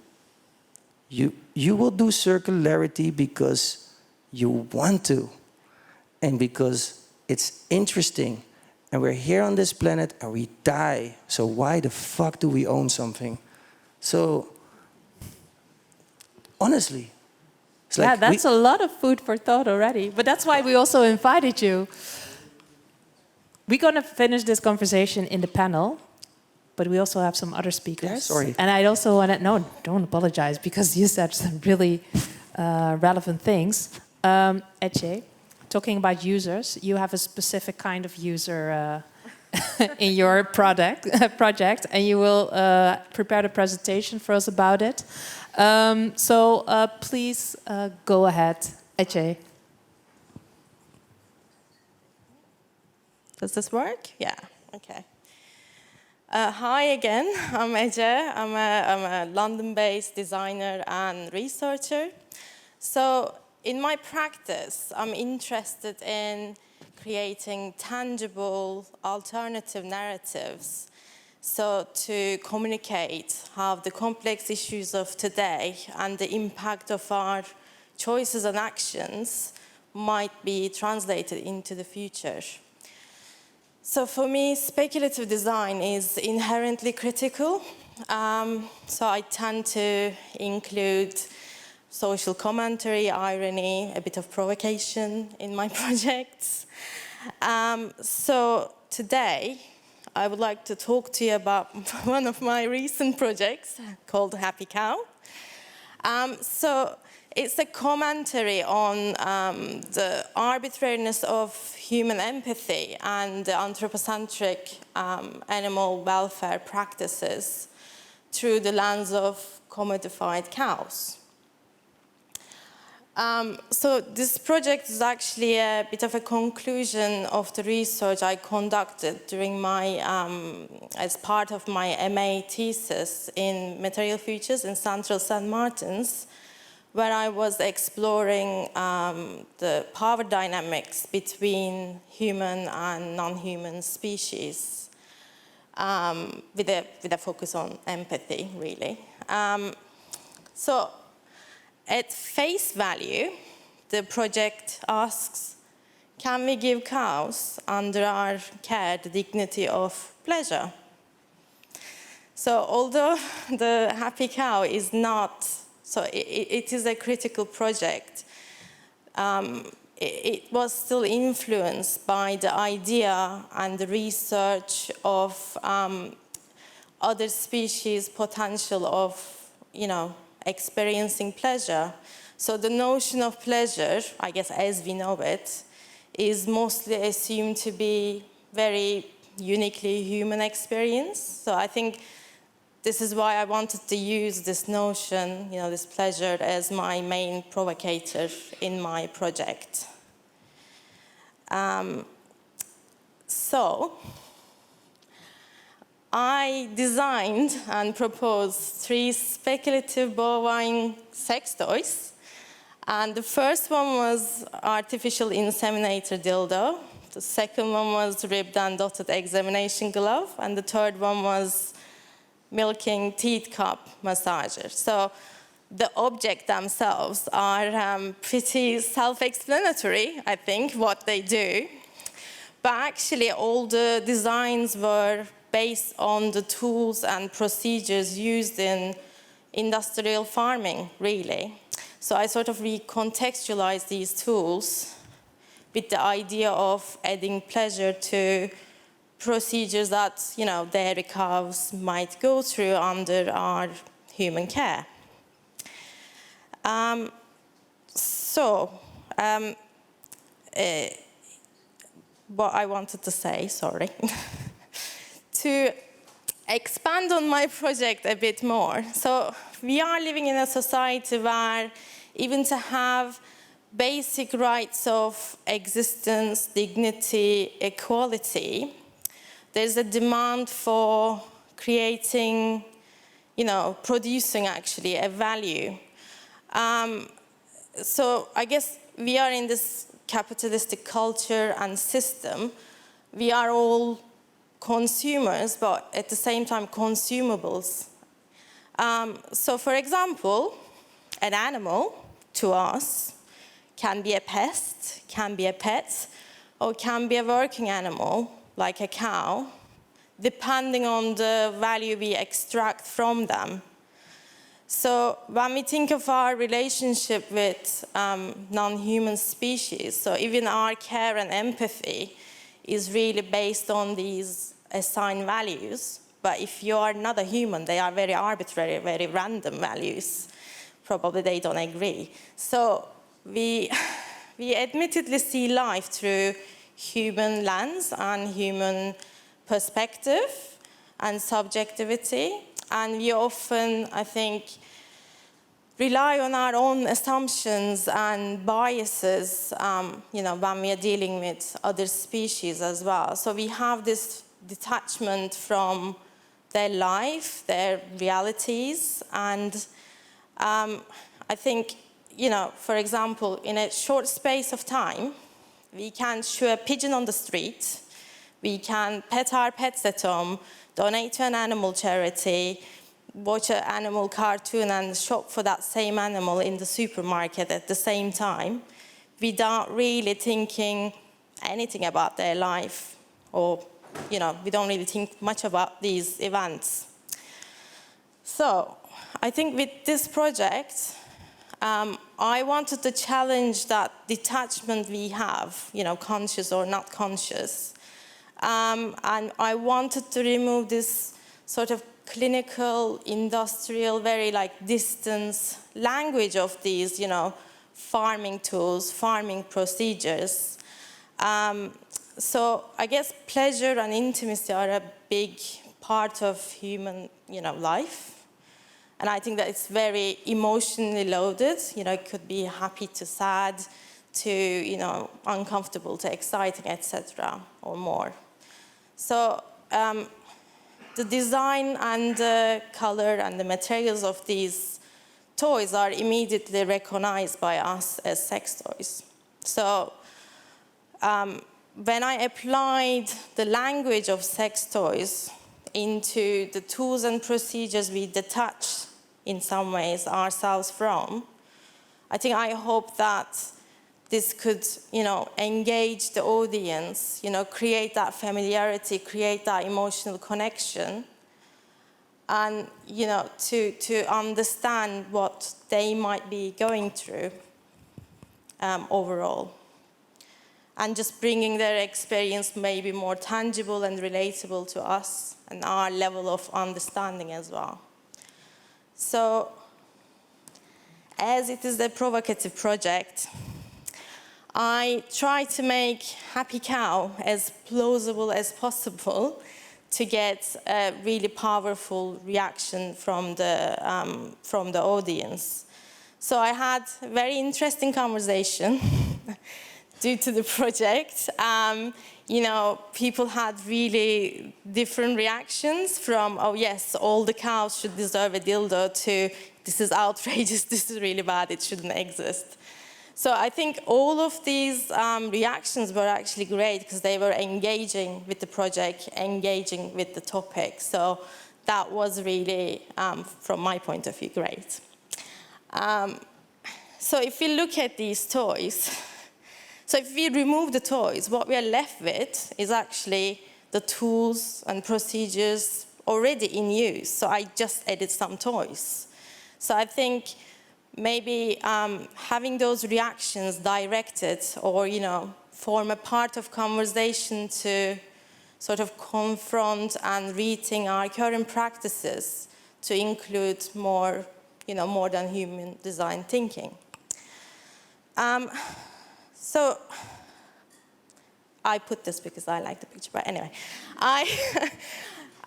[SPEAKER 12] You will do circularity because you want to, and because it's interesting, and we're here on this planet and we die. So why the fuck do we own something? So honestly, it's like
[SPEAKER 1] that's a lot of food for thought already. But that's why we also invited you. We're going to finish this conversation in the panel, but we also have some other speakers.
[SPEAKER 12] Yeah, sorry.
[SPEAKER 1] And I also want to... No, don't apologize, because you said some really relevant things. Ece, talking about users, you have a specific kind of user in your project, and you will prepare a presentation for us about it. So please go ahead, Ece.
[SPEAKER 9] Does this work? Yeah, okay. Hi again, I'm Ece. I'm a London-based designer and researcher. So in my practice, I'm interested in creating tangible alternative narratives, so to communicate how the complex issues of today and the impact of our choices and actions might be translated into the future. So for me, speculative design is inherently critical. So I tend to include social commentary, irony, a bit of provocation in my projects. So today, I would like to talk to you about one of my recent projects called Happy Cow. So it's a commentary on the arbitrariness of human empathy and the anthropocentric animal welfare practices through the lens of commodified cows. So this project is actually a bit of a conclusion of the research I conducted during my, as part of my MA thesis in material futures in Central St. Martin's, where I was exploring the power dynamics between human and non-human species, with a focus on empathy, really. So at face value, the project asks, can we give cows under our care the dignity of pleasure? So although the Happy Cow is not, so it is a critical project, it was still influenced by the idea and the research of other species' potential of, experiencing pleasure. So the notion of pleasure, I guess as we know it, is mostly assumed to be very uniquely human experience. So I think this is why I wanted to use this notion, this pleasure, as my main provocator in my project. So I designed and proposed 3 speculative bovine sex toys. And the first one was artificial inseminator dildo. The second one was ribbed and dotted examination glove. And the third one was milking teeth cup massager. So the objects themselves are pretty self-explanatory, I think, what they do. But actually, all the designs were based on the tools and procedures used in industrial farming, really. So I sort of recontextualized these tools with the idea of adding pleasure to procedures that, dairy cows might go through under our human care. What I wanted to say, sorry, to expand on my project a bit more. So we are living in a society where even to have basic rights of existence, dignity, equality, there's a demand for creating, producing actually a value. So I guess we are in this capitalistic culture and system. We are all consumers, but at the same time consumables. So for example, an animal to us can be a pest, can be a pet, or can be a working animal, like a cow, depending on the value we extract from them. So when we think of our relationship with non-human species, so even our care and empathy is really based on these assigned values. But if you are not a human, they are very arbitrary, very random values. Probably they don't agree. So we admittedly see life through human lens and human perspective and subjectivity. And we often, I think, rely on our own assumptions and biases, when we are dealing with other species as well. So we have this detachment from their life, their realities, and I think, for example, in a short space of time, we can show a pigeon on the street, we can pet our pets at home, donate to an animal charity, watch an animal cartoon and shop for that same animal in the supermarket at the same time, without really thinking anything about their life, or, we don't really think much about these events. So, I think with this project, I wanted to challenge that detachment we have, conscious or not conscious. And I wanted to remove this sort of clinical, industrial, very distance language of these, farming tools, farming procedures. So I guess pleasure and intimacy are a big part of human, life. And I think that it's very emotionally loaded. It could be happy to sad, to, uncomfortable to exciting, etc., or more. So the design and the color and the materials of these toys are immediately recognized by us as sex toys. So when I applied the language of sex toys into the tools and procedures we detach in some ways ourselves from, I hope that this could, engage the audience, create that familiarity, create that emotional connection, and, to understand what they might be going through overall. and just bringing their experience maybe more tangible and relatable to us and our level of understanding as well. So, as it is a provocative project, I try to make Happy Cow as plausible as possible to get a really powerful reaction from the audience. So I had a very interesting conversation due to the project. You know, people had really different reactions from, oh yes, all the cows should deserve a dildo, to this is outrageous, this is really bad, it shouldn't exist. So I think all of these reactions were actually great because they were engaging with the project, engaging with the topic. So that was really, from my point of view, great. So if we look at these toys, so if we remove the toys, what we are left with is actually the tools and procedures already in use. So I just added some toys. So I think maybe having those reactions directed or, you know, form a part of conversation to sort of confront and rethink our current practices to include more, you know, more than human design thinking. So I put this because I like the picture, but anyway, I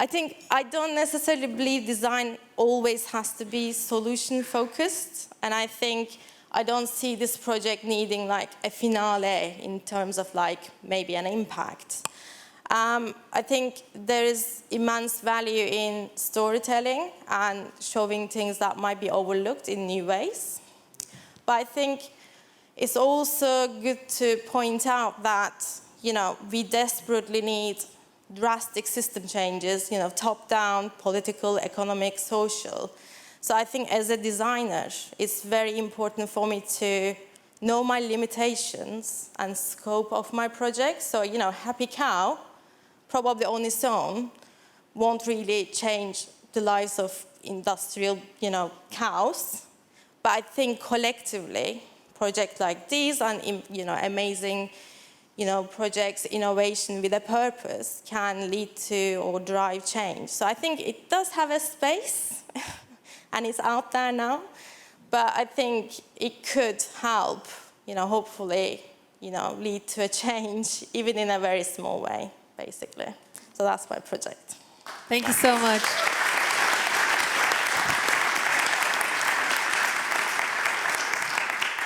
[SPEAKER 9] think I don't necessarily believe design always has to be solution focused, and I think I don't see this project needing like a finale in terms of like maybe an impact. I think there is immense value in storytelling and showing things that might be overlooked in new ways. But I think it's also good to point out that, you know, we desperately need drastic system changes, you know, top-down, political, economic, social. So I think as a designer, it's very important for me to know my limitations and scope of my project. So, you know, Happy Cow, probably on its own, won't really change the lives of industrial, you know, cows. But I think collectively, projects like these and, you know, amazing, you know, projects, innovation with a purpose can lead to or drive change. So I think it does have a space, and it's out there now. But I think it could help, you know, hopefully, you know, lead to a change, even in a very small way, basically. So that's my project.
[SPEAKER 1] Thank you so much.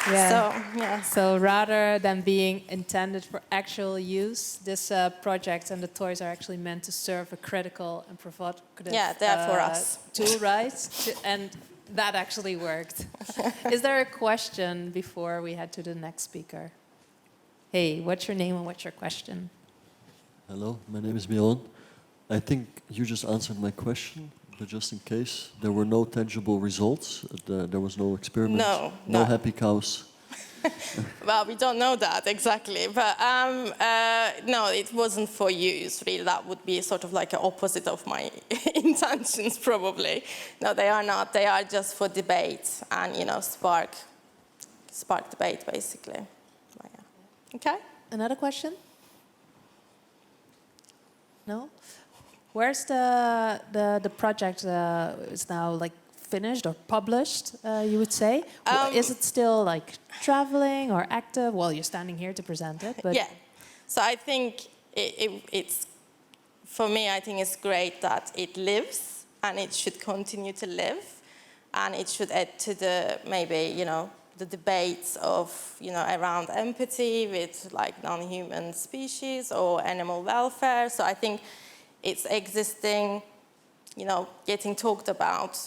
[SPEAKER 1] Yeah. So rather than being intended for actual use, this project and the toys are actually meant to serve a critical and provocative
[SPEAKER 9] they're for us.
[SPEAKER 1] tool, right? And that actually worked. Is there a question before we head to the next speaker? Hey, what's your name and what's your question?
[SPEAKER 13] Hello, my name is Miron. I think you just answered my question, but just in case, there were no tangible results. There was no experiment. No happy cows.
[SPEAKER 9] Well, we don't know that exactly, but no, it wasn't for use, really. That would be sort of like an opposite of my intentions, probably. No, they are not. They are just for debate and, you know, spark debate, basically. But, yeah. Okay.
[SPEAKER 1] Another question? No? Where's the project is now like finished or published, you would say? Is it still like traveling or active? Well, you're standing here to present it, but...
[SPEAKER 9] Yeah. So I think it's, for me, I think it's great that it lives and it should continue to live, and it should add to the, maybe, you know, the debates of, you know, around empathy with like non-human species or animal welfare. So I think it's existing, you know, getting talked about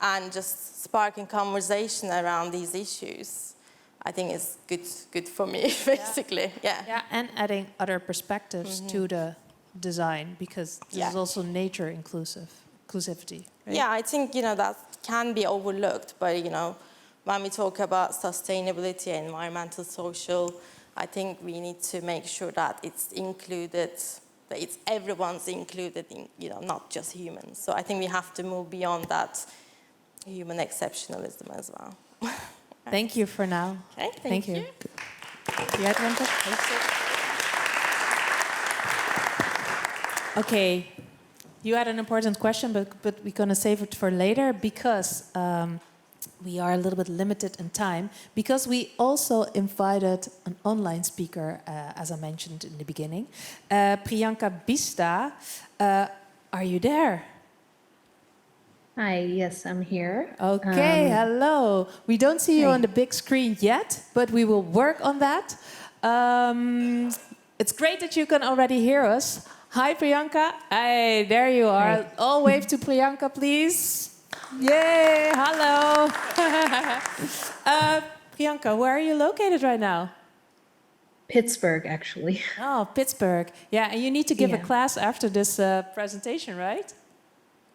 [SPEAKER 9] and just sparking conversation around these issues. I think it's good for me, basically. Yeah,
[SPEAKER 1] and adding other perspectives to the design, because this is also nature inclusivity. Right?
[SPEAKER 9] Yeah, I think, you know, that can be overlooked, but, you know, when we talk about sustainability, environmental, social, I think we need to make sure that it's included, that it's everyone's included in, you know, not just humans. So I think we have to move beyond that human exceptionalism as well.
[SPEAKER 1] Thank you for now.
[SPEAKER 9] Okay, thank you.
[SPEAKER 1] You had one question? Okay, you had an important question, but we're going to save it for later because we are a little bit limited in time. Because we also invited an online speaker, as I mentioned in the beginning. Priyanka Bista, are you there?
[SPEAKER 14] Hi, yes, I'm here.
[SPEAKER 1] Okay, hello. We don't see you on the big screen yet, but we will work on that. It's great that you can already hear us. Hi, Priyanka. Hey, there you are.
[SPEAKER 14] Hi.
[SPEAKER 1] All wave to Priyanka, please. Yay, hello. Priyanka, where are you located right now?
[SPEAKER 14] Pittsburgh, actually.
[SPEAKER 1] Oh, Pittsburgh. Yeah, and you need to give a class after this presentation, right?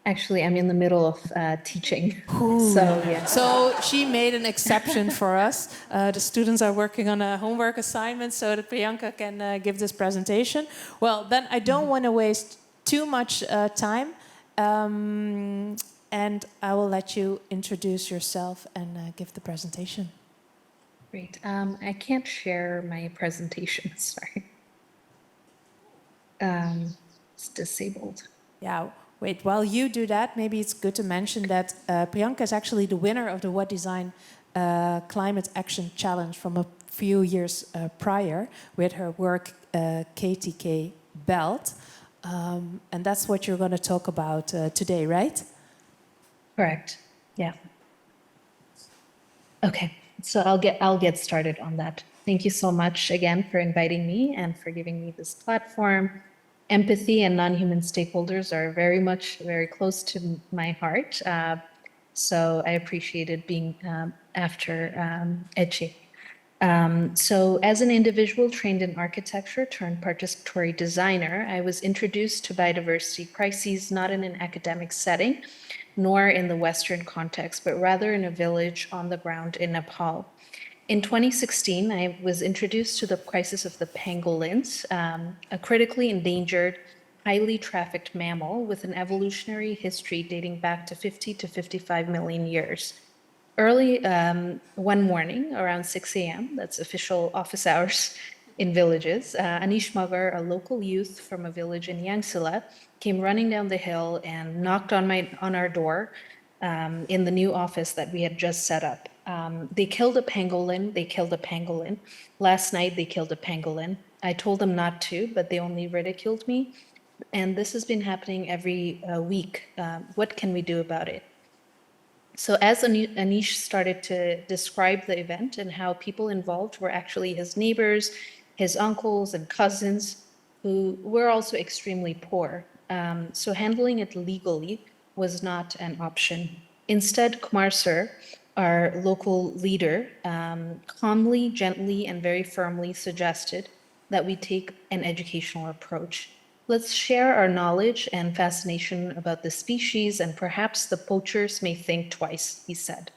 [SPEAKER 14] Actually, I'm in the middle of teaching.
[SPEAKER 1] So she made an exception for us. The students are working on a homework assignment so that Priyanka can give this presentation. Well, then I don't want to waste too much time. And I will let you introduce yourself and give the presentation.
[SPEAKER 14] Great. I can't share my presentation, sorry. It's disabled.
[SPEAKER 1] Yeah. Wait, while you do that, maybe it's good to mention that Priyanka is actually the winner of the What Design Climate Action Challenge from a few years prior with her work KTK Belt. And that's what you're going to talk about today, right?
[SPEAKER 14] Correct. Yeah. Okay. So I'll get started on that. Thank you so much again for inviting me and for giving me this platform. Empathy and non-human stakeholders are very close to my heart. So I appreciated being after Ece. So as an individual trained in architecture turned participatory designer, I was introduced to biodiversity crises not in an academic setting, nor in the Western context, but rather in a village on the ground in Nepal. In 2016, I was introduced to the crisis of the pangolins, a critically endangered, highly trafficked mammal with an evolutionary history dating back to 50 to 55 million years. Early one morning, around 6 a.m., that's official office hours in villages, Anish Magar, a local youth from a village in Yangsila, came running down the hill and knocked on our door in the new office that we had just set up. They killed a pangolin. Last night they killed a pangolin. I told them not to, but they only ridiculed me. And this has been happening every week. What can we do about it? So as Anish started to describe the event and how people involved were actually his neighbors, his uncles and cousins, who were also extremely poor. So handling it legally was not an option. Instead, Kumar sir, our local leader, calmly, gently, and very firmly suggested that we take an educational approach. Let's share our knowledge and fascination about the species, and perhaps the poachers may think twice, he said.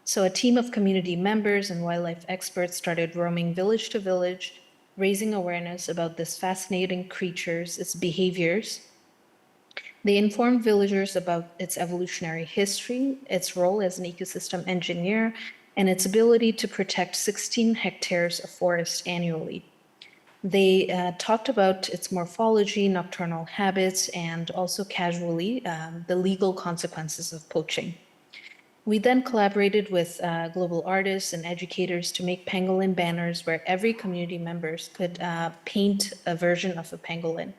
[SPEAKER 14] So a team of community members and wildlife experts started roaming village to village, raising awareness about this fascinating creatures, its behaviors. They informed villagers about its evolutionary history, its role as an ecosystem engineer, and its ability to protect 16 hectares of forest annually. They talked about its morphology, nocturnal habits, and also casually the legal consequences of poaching. We then collaborated with global artists and educators to make pangolin banners where every community members could paint a version of a pangolin.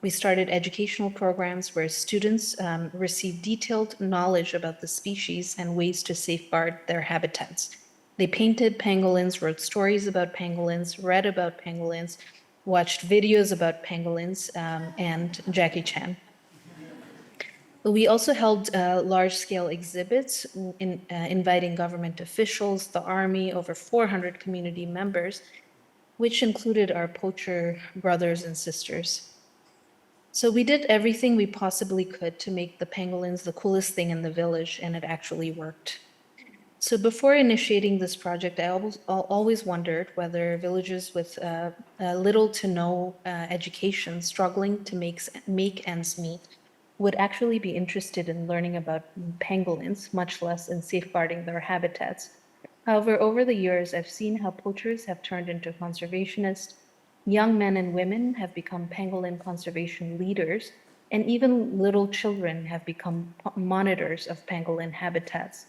[SPEAKER 14] We started educational programs where students received detailed knowledge about the species and ways to safeguard their habitats. They painted pangolins, wrote stories about pangolins, read about pangolins, watched videos about pangolins, and Jackie Chan. We also held large-scale exhibits inviting government officials, the army, over 400 community members, which included our poacher brothers and sisters. So we did everything we possibly could to make the pangolins the coolest thing in the village, and it actually worked. So before initiating this project, I always wondered whether villagers with little to no education struggling to make ends meet would actually be interested in learning about pangolins, much less in safeguarding their habitats. However, over the years, I've seen how poachers have turned into conservationists, young men and women have become pangolin conservation leaders, and even little children have become monitors of pangolin habitats.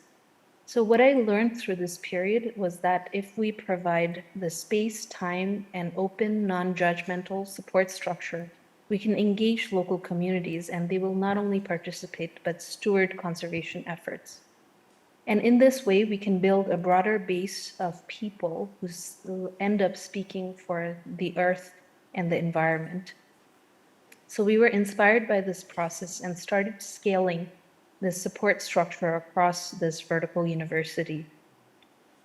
[SPEAKER 14] So what I learned through this period was that if we provide the space, time, and open, non-judgmental support structure, we can engage local communities and they will not only participate, but steward conservation efforts. And in this way, we can build a broader base of people who end up speaking for the earth and the environment. So we were inspired by this process and started scaling the support structure across this vertical university.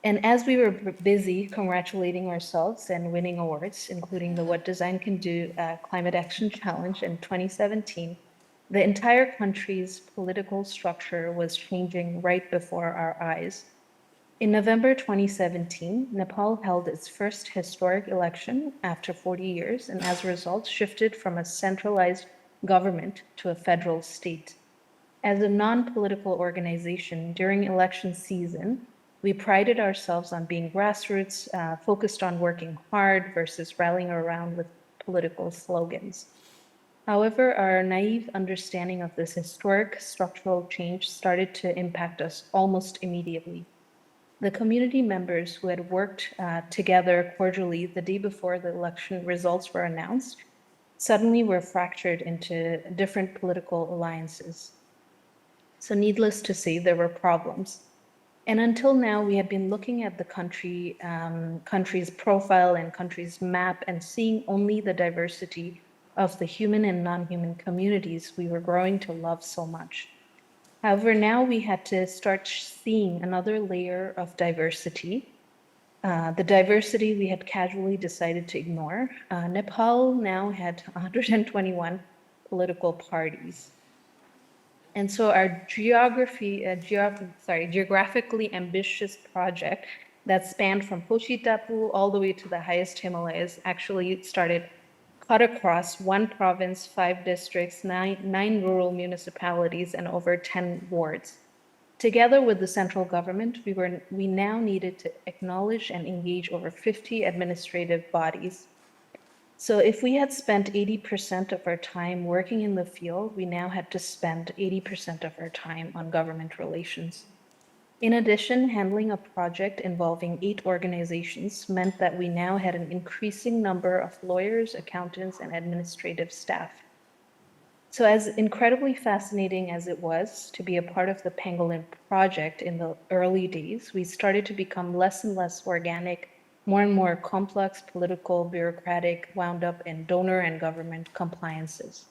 [SPEAKER 14] And as we were busy congratulating ourselves and winning awards, including the What Design Can Do Climate Action Challenge in 2017, the entire country's political structure was changing right before our eyes. In November 2017, Nepal held its first historic election after 40 years, and as a result, shifted from a centralized government to a federal state. As a non-political organization during election season, we prided ourselves on being grassroots, focused on working hard versus rallying around with political slogans. However, our naive understanding of this historic structural change started to impact us almost immediately. The community members who had worked together cordially the day before the election results were announced suddenly were fractured into different political alliances. So needless to say, there were problems. And until now, we had been looking at the country's profile and country's map and seeing only the diversity of the human and non-human communities we were growing to love so much. However, now we had to start seeing another layer of diversity, the diversity we had casually decided to ignore. Nepal now had 121 political parties. And so our geographically ambitious project that spanned from Pochitapu all the way to the highest Himalayas actually started cut across one province, 5 districts, nine rural municipalities, and over 10 wards. Together with the central government, we now needed to acknowledge and engage over 50 administrative bodies. So if we had spent 80% of our time working in the field, we now had to spend 80% of our time on government relations. In addition, handling a project involving 8 organizations meant that we now had an increasing number of lawyers, accountants, and administrative staff. So as incredibly fascinating as it was to be a part of the Pangolin project in the early days, we started to become less and less organic, more and more complex, political, bureaucratic, wound up in donor and government compliances.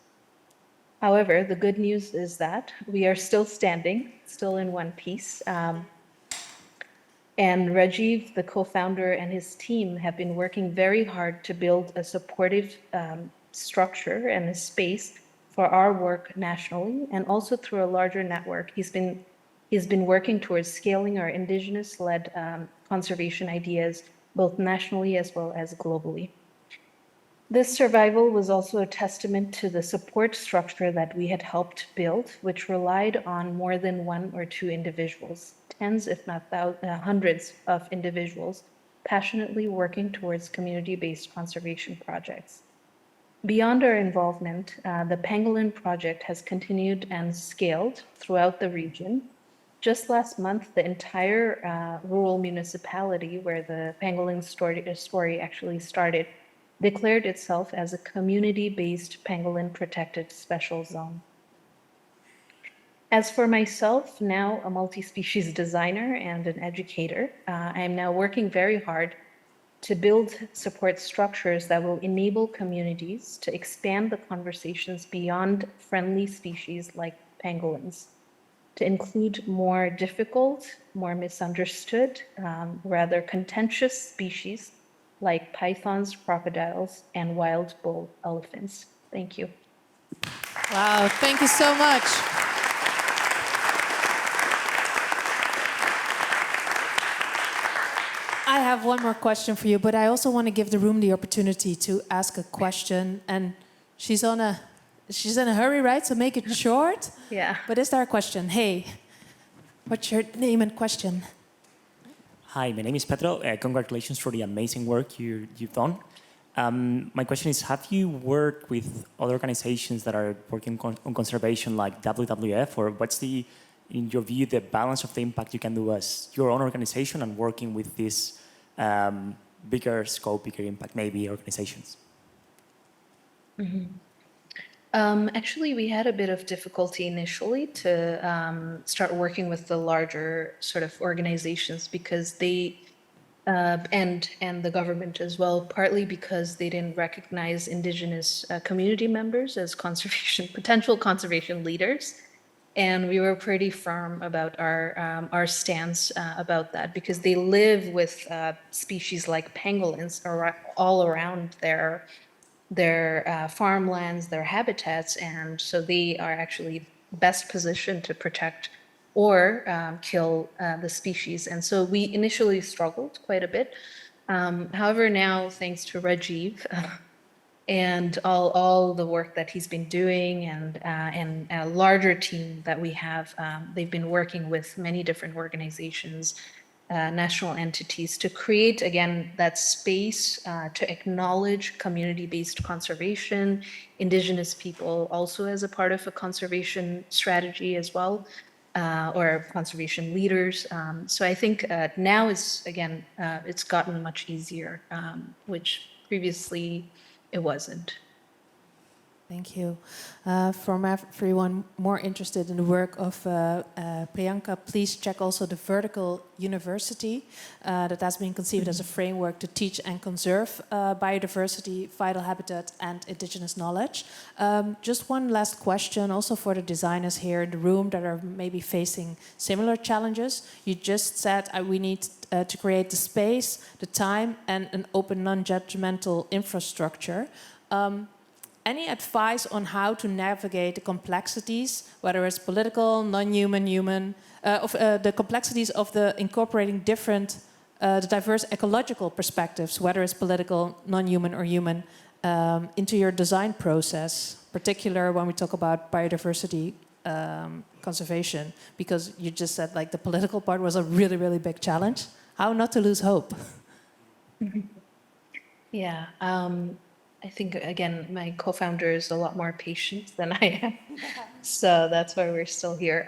[SPEAKER 14] However, the good news is that we are still standing, still in one piece. And Rajiv, the co-founder, and his team have been working very hard to build a supportive structure and a space for our work nationally, and also through a larger network. He's been working towards scaling our indigenous-led conservation ideas, both nationally as well as globally. This survival was also a testament to the support structure that we had helped build, which relied on more than 1 or 2 individuals, tens, if not hundreds of individuals, passionately working towards community-based conservation projects. Beyond our involvement, the Pangolin project has continued and scaled throughout the region. Just last month, the entire rural municipality where the Pangolin story actually started declared itself as a community-based pangolin protected special zone. As for myself, now a multi-species designer and an educator, I am now working very hard to build support structures that will enable communities to expand the conversations beyond friendly species like pangolins, to include more difficult, more misunderstood, rather contentious species like pythons, crocodiles, and wild bull elephants. Thank you.
[SPEAKER 1] Wow, thank you so much. I have one more question for you, but I also want to give the room the opportunity to ask a question. And she's in a hurry, right? So make it short.
[SPEAKER 14] Yeah.
[SPEAKER 1] But is there a question? Hey, what's your name and question?
[SPEAKER 5] Hi, my name is Pedro. Congratulations for the amazing work you've done. My question is, have you worked with other organizations that are working on conservation like WWF, or what's the, in your view, the balance of the impact you can do as your own organization and working with this bigger scope, bigger impact, maybe organizations?
[SPEAKER 14] Actually, we had a bit of difficulty initially to start working with the larger sort of organizations because they, and the government as well, partly because they didn't recognize indigenous community members as potential conservation leaders. And we were pretty firm about our stance about that because they live with species like pangolins all around their farmlands, their habitats, and so they are actually best positioned to protect or kill the species. And so we initially struggled quite a bit. However, now, thanks to Rajiv and all the work that he's been doing and a larger team that we have, they've been working with many different organizations, national entities to create, again, that space to acknowledge community-based conservation, indigenous people also as a part of a conservation strategy as well, or conservation leaders. So I think now is, again, it's gotten much easier, which previously it wasn't.
[SPEAKER 1] Thank you. For everyone more interested in the work of Priyanka, please check also the vertical university that has been conceived as a framework to teach and conserve biodiversity, vital habitat, and indigenous knowledge. Just one last question also for the designers here in the room that are maybe facing similar challenges. You just said we need to create the space, the time, and an open, non-judgmental infrastructure. Any advice on how to navigate the complexities, whether it's political, non-human, human, the complexities of the incorporating different, the diverse ecological perspectives, whether it's political, non-human, or human, into your design process, particular when we talk about biodiversity conservation, because you just said like the political part was a really, really big challenge. How not to lose hope?
[SPEAKER 14] Yeah. I think, again, my co-founder is a lot more patient than I am. So that's why we're still here.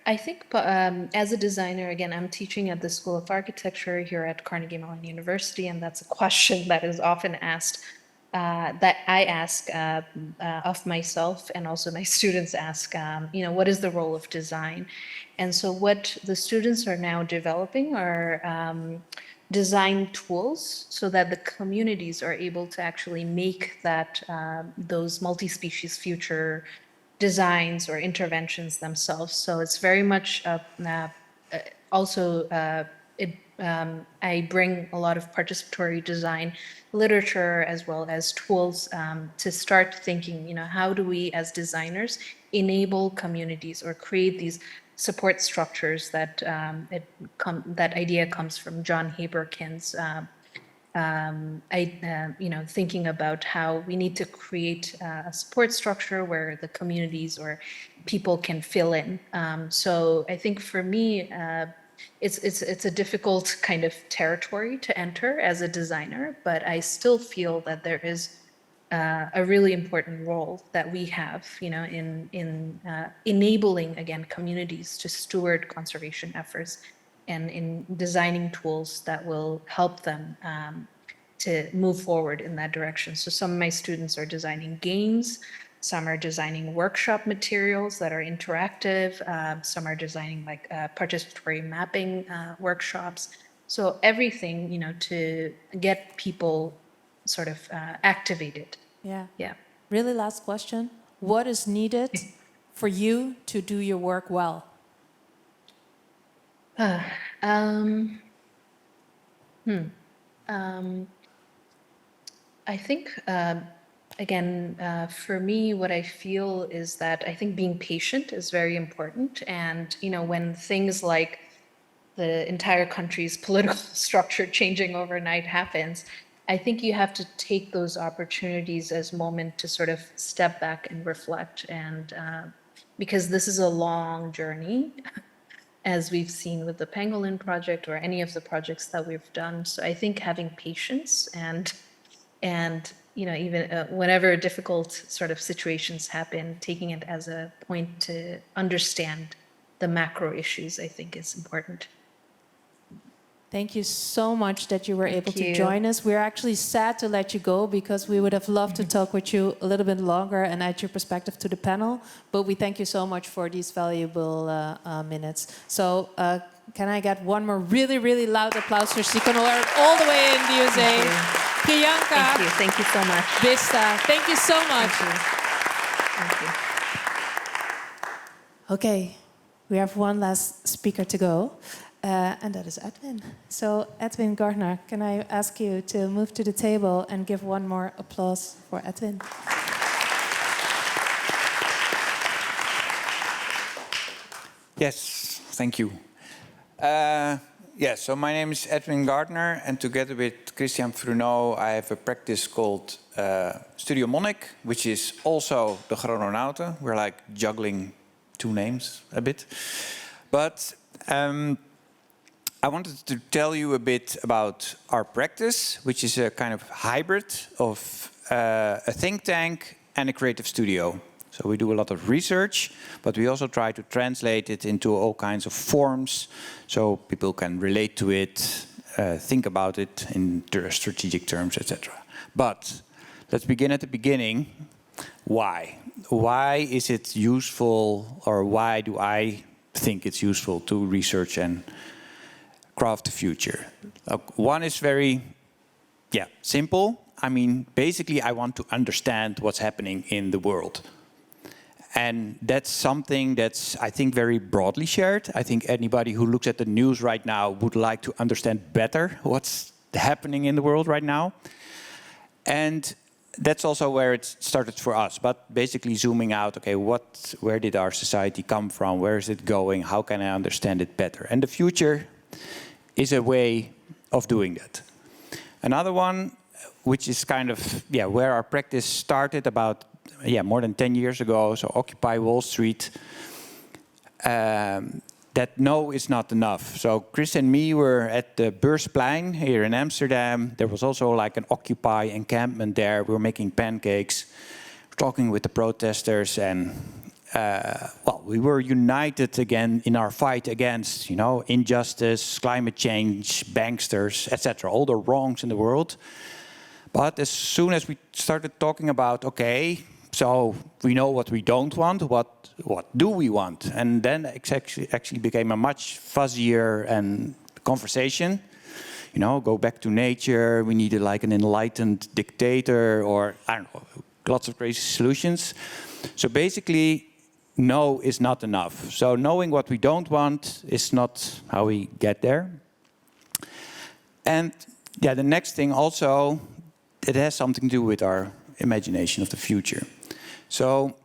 [SPEAKER 14] I think as a designer, again, I'm teaching at the School of Architecture here at Carnegie Mellon University, and that's a question that is often asked, that I ask of myself, and also my students ask, what is the role of design? And so what the students are now developing are design tools so that the communities are able to actually make that those multi-species future designs or interventions themselves. So it's very much also I bring a lot of participatory design literature as well as tools to start thinking, how do we as designers enable communities or create these support structures that that idea comes from John Haberkin's thinking about how we need to create a support structure where the communities or people can fill in. So I think for me, it's a difficult kind of territory to enter as a designer, but I still feel that there is a really important role that we have, in enabling, again, communities to steward conservation efforts and in designing tools that will help them to move forward in that direction. So some of my students are designing games, some are designing workshop materials that are interactive, some are designing like participatory mapping workshops. So everything, to get people sort of activated.
[SPEAKER 1] Yeah.
[SPEAKER 14] Yeah.
[SPEAKER 1] Really last question. What is needed for you to do your work well?
[SPEAKER 14] I think, again, for me, what I feel is that I think being patient is very important. And, when things like the entire country's political structure changing overnight happens, I think you have to take those opportunities as moment to sort of step back and reflect. And because this is a long journey, as we've seen with the Pangolin project or any of the projects that we've done. So I think having patience and even whenever difficult sort of situations happen, taking it as a point to understand the macro issues, I think is important.
[SPEAKER 1] Thank you so much that you were able to
[SPEAKER 14] you.
[SPEAKER 1] join us. We're actually sad to let you go because we would have loved to talk with you a little bit longer and add your perspective to the panel. But we thank you so much for these valuable minutes. So can I get one more really, really loud applause for Sikanor all the way in the USA? Priyanka.
[SPEAKER 14] Thank you so much.
[SPEAKER 1] Bista, thank you so much.
[SPEAKER 14] Thank you.
[SPEAKER 1] Okay, we have one last speaker to go. And that is Edwin. So Edwin Gardner, can I ask you to move to the table and give one more applause for Edwin?
[SPEAKER 10] Yes, thank you. So my name is Edwin Gardner, and together with Christian Fruneau, I have a practice called Studio Monnik, which is also the Chrononauten. We're like juggling two names a bit. But I wanted to tell you a bit about our practice, which is a kind of hybrid of a think tank and a creative studio. So we do a lot of research, but we also try to translate it into all kinds of forms so people can relate to it, think about it in strategic terms, etc. But let's begin at the beginning. Why? Why is it useful, or why do I think it's useful to research and craft the future? One is very, simple. I mean, basically, I want to understand what's happening in the world. And that's something that's, I think, very broadly shared. I think anybody who looks at the news right now would like to understand better what's happening in the world right now. And that's also where it started for us. But basically zooming out, okay, where did our society come from? Where is it going? How can I understand it better? And the future is a way of doing that. Another one, which is kind of where our practice started about more than 10 years ago, so Occupy Wall Street, that no is not enough. So Chris and me were at the Beursplein here in Amsterdam. There was also like an Occupy encampment there. We were making pancakes, talking with the protesters, and we were united again in our fight against, injustice, climate change, banksters, etc., all the wrongs in the world. But as soon as we started talking about, okay, so we know what we don't want, what do we want? And then it actually became a much fuzzier conversation. Go back to nature, we needed like an enlightened dictator, or I don't know, lots of crazy solutions. So basically, no is not enough. So knowing what we don't want is not how we get there. And the next thing also, it has something to do with our imagination of the future. So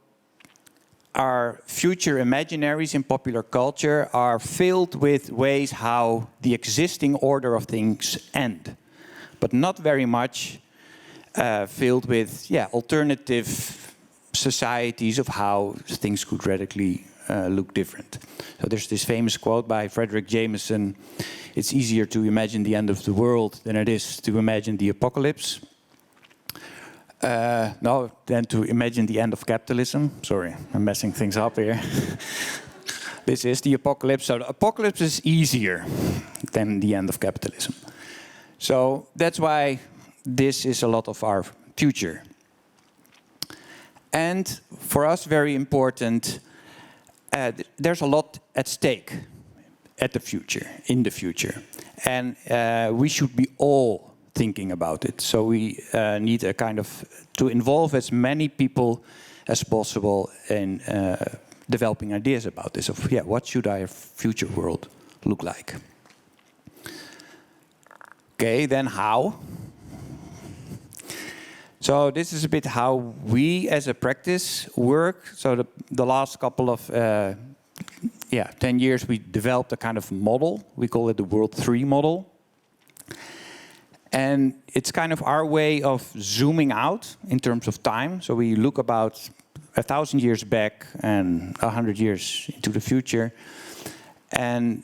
[SPEAKER 10] our future imaginaries in popular culture are filled with ways how the existing order of things end, but not very much filled with alternative societies of how things could radically look different. So there's this famous quote by Frederick Jameson: "It's easier to imagine the end of the world than it is to imagine the apocalypse." Than to imagine the end of capitalism. Sorry, I'm messing things up here. This is the apocalypse. So the apocalypse is easier than the end of capitalism. So that's why this is a lot of our future. And for us, very important, there's a lot at stake in the future. And we should be all thinking about it. So we need a kind of to involve as many people as possible in developing ideas about this. Of what should our future world look like? Okay, then how? So this is a bit how we as a practice work. So the last couple of 10 years we developed a kind of model. We call it the World 3 model. And it's kind of our way of zooming out in terms of time. So we look about 1,000 years back and 100 years into the future. And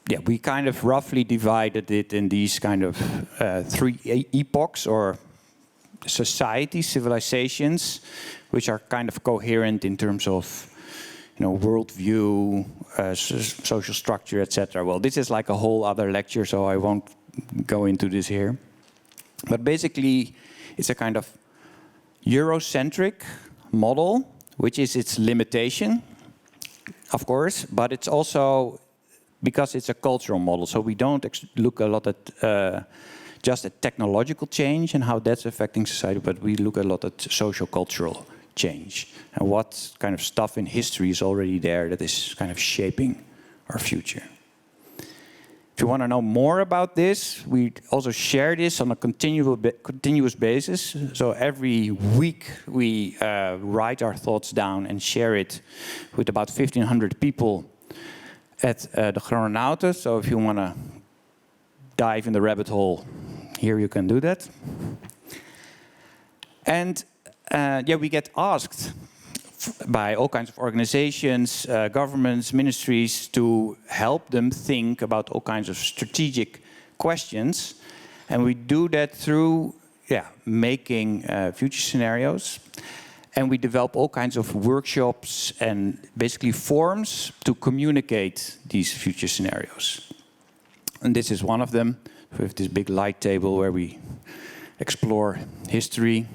[SPEAKER 10] yeah, we kind of roughly divided it in these kind of 3 epochs or societies, civilizations, which are kind of coherent in terms of, worldview, social structure, etc. Well, this is like a whole other lecture, so I won't go into this here. But basically, it's a kind of Eurocentric model, which is its limitation, of course, but it's also because it's a cultural model. So we don't look a lot at just at technological change and how that's affecting society, but we look a lot at social-cultural change and what kind of stuff in history is already there that is kind of shaping our future. If you want to know more about this, we also share this on a continuous basis. So every week we write our thoughts down and share it with about 1,500 people at the Chrononauten. So if you want to dive in the rabbit hole, here you can do that. And we get asked by all kinds of organizations, governments, ministries to help them think about all kinds of strategic questions. And we do that through making future scenarios. And we develop all kinds of workshops and basically forums to communicate these future scenarios. And this is one of them. We have this big light table where we explore history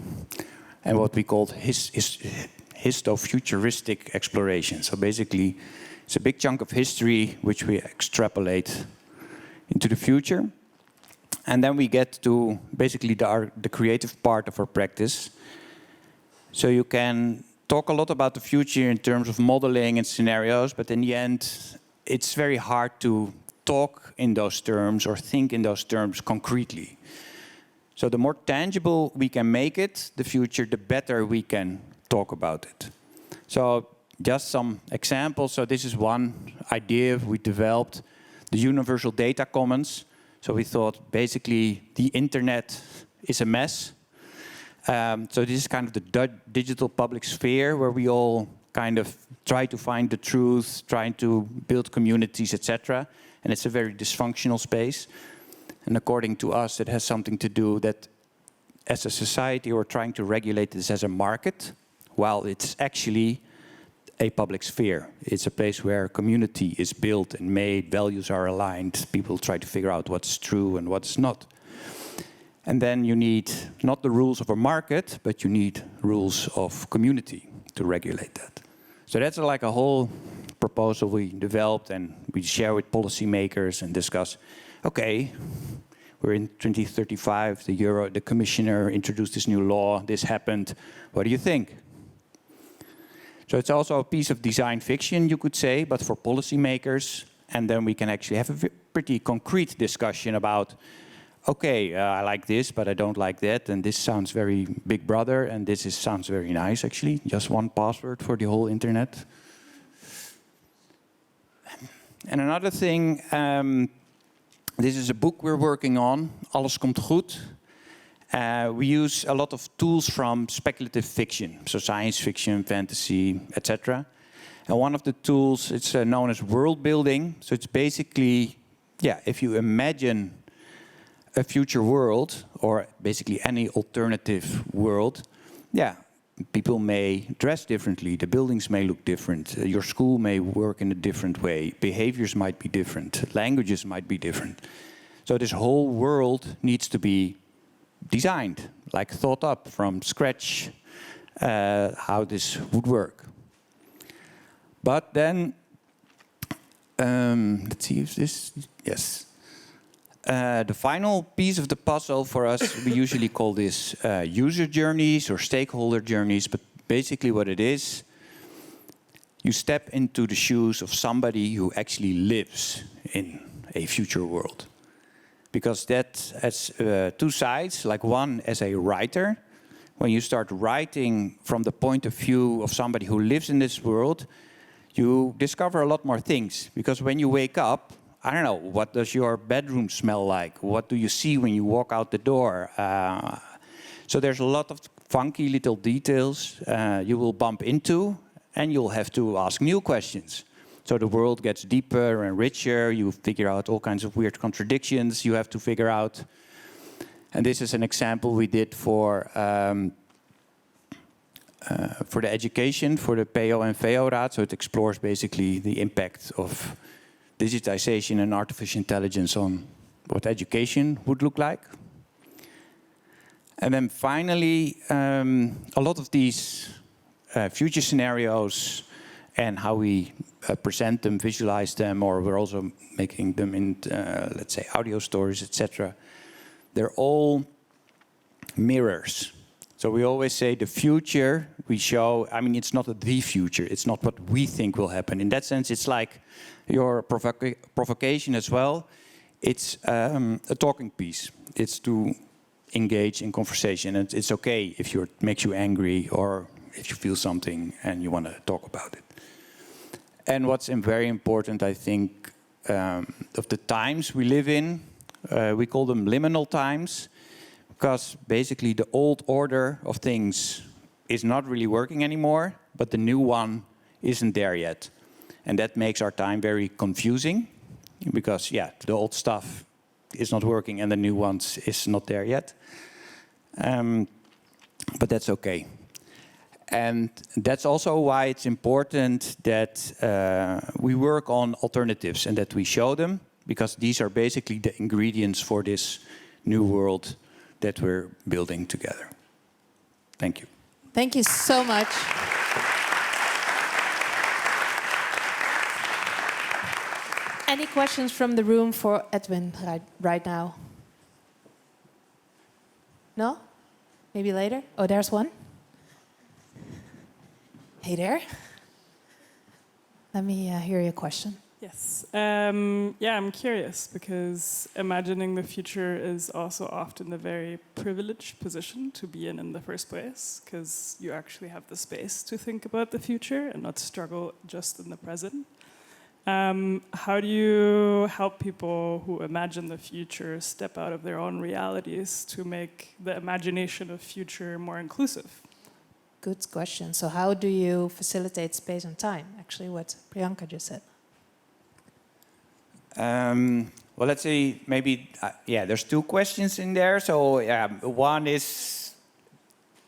[SPEAKER 10] and what we call histo-futuristic exploration. So basically, it's a big chunk of history which we extrapolate into the future. And then we get to basically the creative part of our practice. So you can talk a lot about the future in terms of modeling and scenarios, but in the end, it's very hard to talk in those terms or think in those terms concretely. So the more tangible we can make it, the future, the better we can talk about it. So just some examples. So this is one idea we developed, the Universal Data Commons. So we thought basically the internet is a mess. So this is kind of the digital public sphere where we all kind of try to find the truth, trying to build communities, etc. And it's a very dysfunctional space. And according to us, it has something to do that as a society we're trying to regulate this as a market, while it's actually a public sphere. It's a place where community is built and made, values are aligned, people try to figure out what's true and what's not. And then you need not the rules of a market, but you need rules of community to regulate that. So that's like a whole proposal we developed and we share with policymakers and discuss, okay, we're in 2035, the commissioner introduced this new law, this happened, what do you think? So it's also a piece of design fiction, you could say, but for policymakers, and then we can actually have a pretty concrete discussion about, okay, I like this, but I don't like that, and this sounds very Big Brother, and this sounds very nice, actually. Just one password for the whole internet. And another thing, this is a book we're working on, Alles komt goed. We use a lot of tools from speculative fiction, so science fiction, fantasy, etc. And one of the tools, it's known as world building. So it's basically, if you imagine a future world, or basically any alternative world, people may dress differently, the buildings may look different, your school may work in a different way, behaviors might be different, languages might be different. So this whole world needs to be designed, like thought up from scratch, how this would work. But then, let's see if this, yes. The final piece of the puzzle for us, we usually call this user journeys or stakeholder journeys, but basically what it is, you step into the shoes of somebody who actually lives in a future world. Because that has two sides, like one as a writer. When you start writing from the point of view of somebody who lives in this world, you discover a lot more things. Because when you wake up, I don't know, what does your bedroom smell like? What do you see when you walk out the door? So there's a lot of funky little details you will bump into, and you'll have to ask new questions. So the world gets deeper and richer. You figure out all kinds of weird contradictions you have to figure out. And this is an example we did for the education, for the PO and VO Raad. So it explores basically the impact of digitization and artificial intelligence on what education would look like. And then finally, a lot of these future scenarios and how we present them, visualize them, or we're also making them in, let's say, audio stories, etc. They're all mirrors. So we always say the future we show, I mean, it's not the future. It's not what we think will happen. In that sense, it's like your provocation as well. It's a talking piece. It's to engage in conversation. And it's okay if it makes you angry or if you feel something and you want to talk about it. And what's very important, I think, of the times we live in, we call them liminal times, because basically the old order of things is not really working anymore, but the new one isn't there yet. And that makes our time very confusing, because, yeah, the old stuff is not working and the new ones is not there yet. But that's okay. And that's also why it's important that we work on alternatives and that we show them, because these are basically the ingredients for this new world that we're building together. Thank you.
[SPEAKER 1] Thank you so much. Any questions from the room for Edwin right now? No? Maybe later? Oh, there's one. Hey there. Let me hear your question.
[SPEAKER 6] Yes. Yeah, I'm curious because imagining the future is also often a very privileged position to be in the first place, because you actually have the space to think about the future and not struggle just in the present. How do you help people who imagine the future step out of their own realities to make the imagination of future more inclusive?
[SPEAKER 1] Good question. So how do you facilitate space and time? Actually, what Priyanka just said.
[SPEAKER 10] Well, let's say maybe, yeah, there's two questions in there. So one is,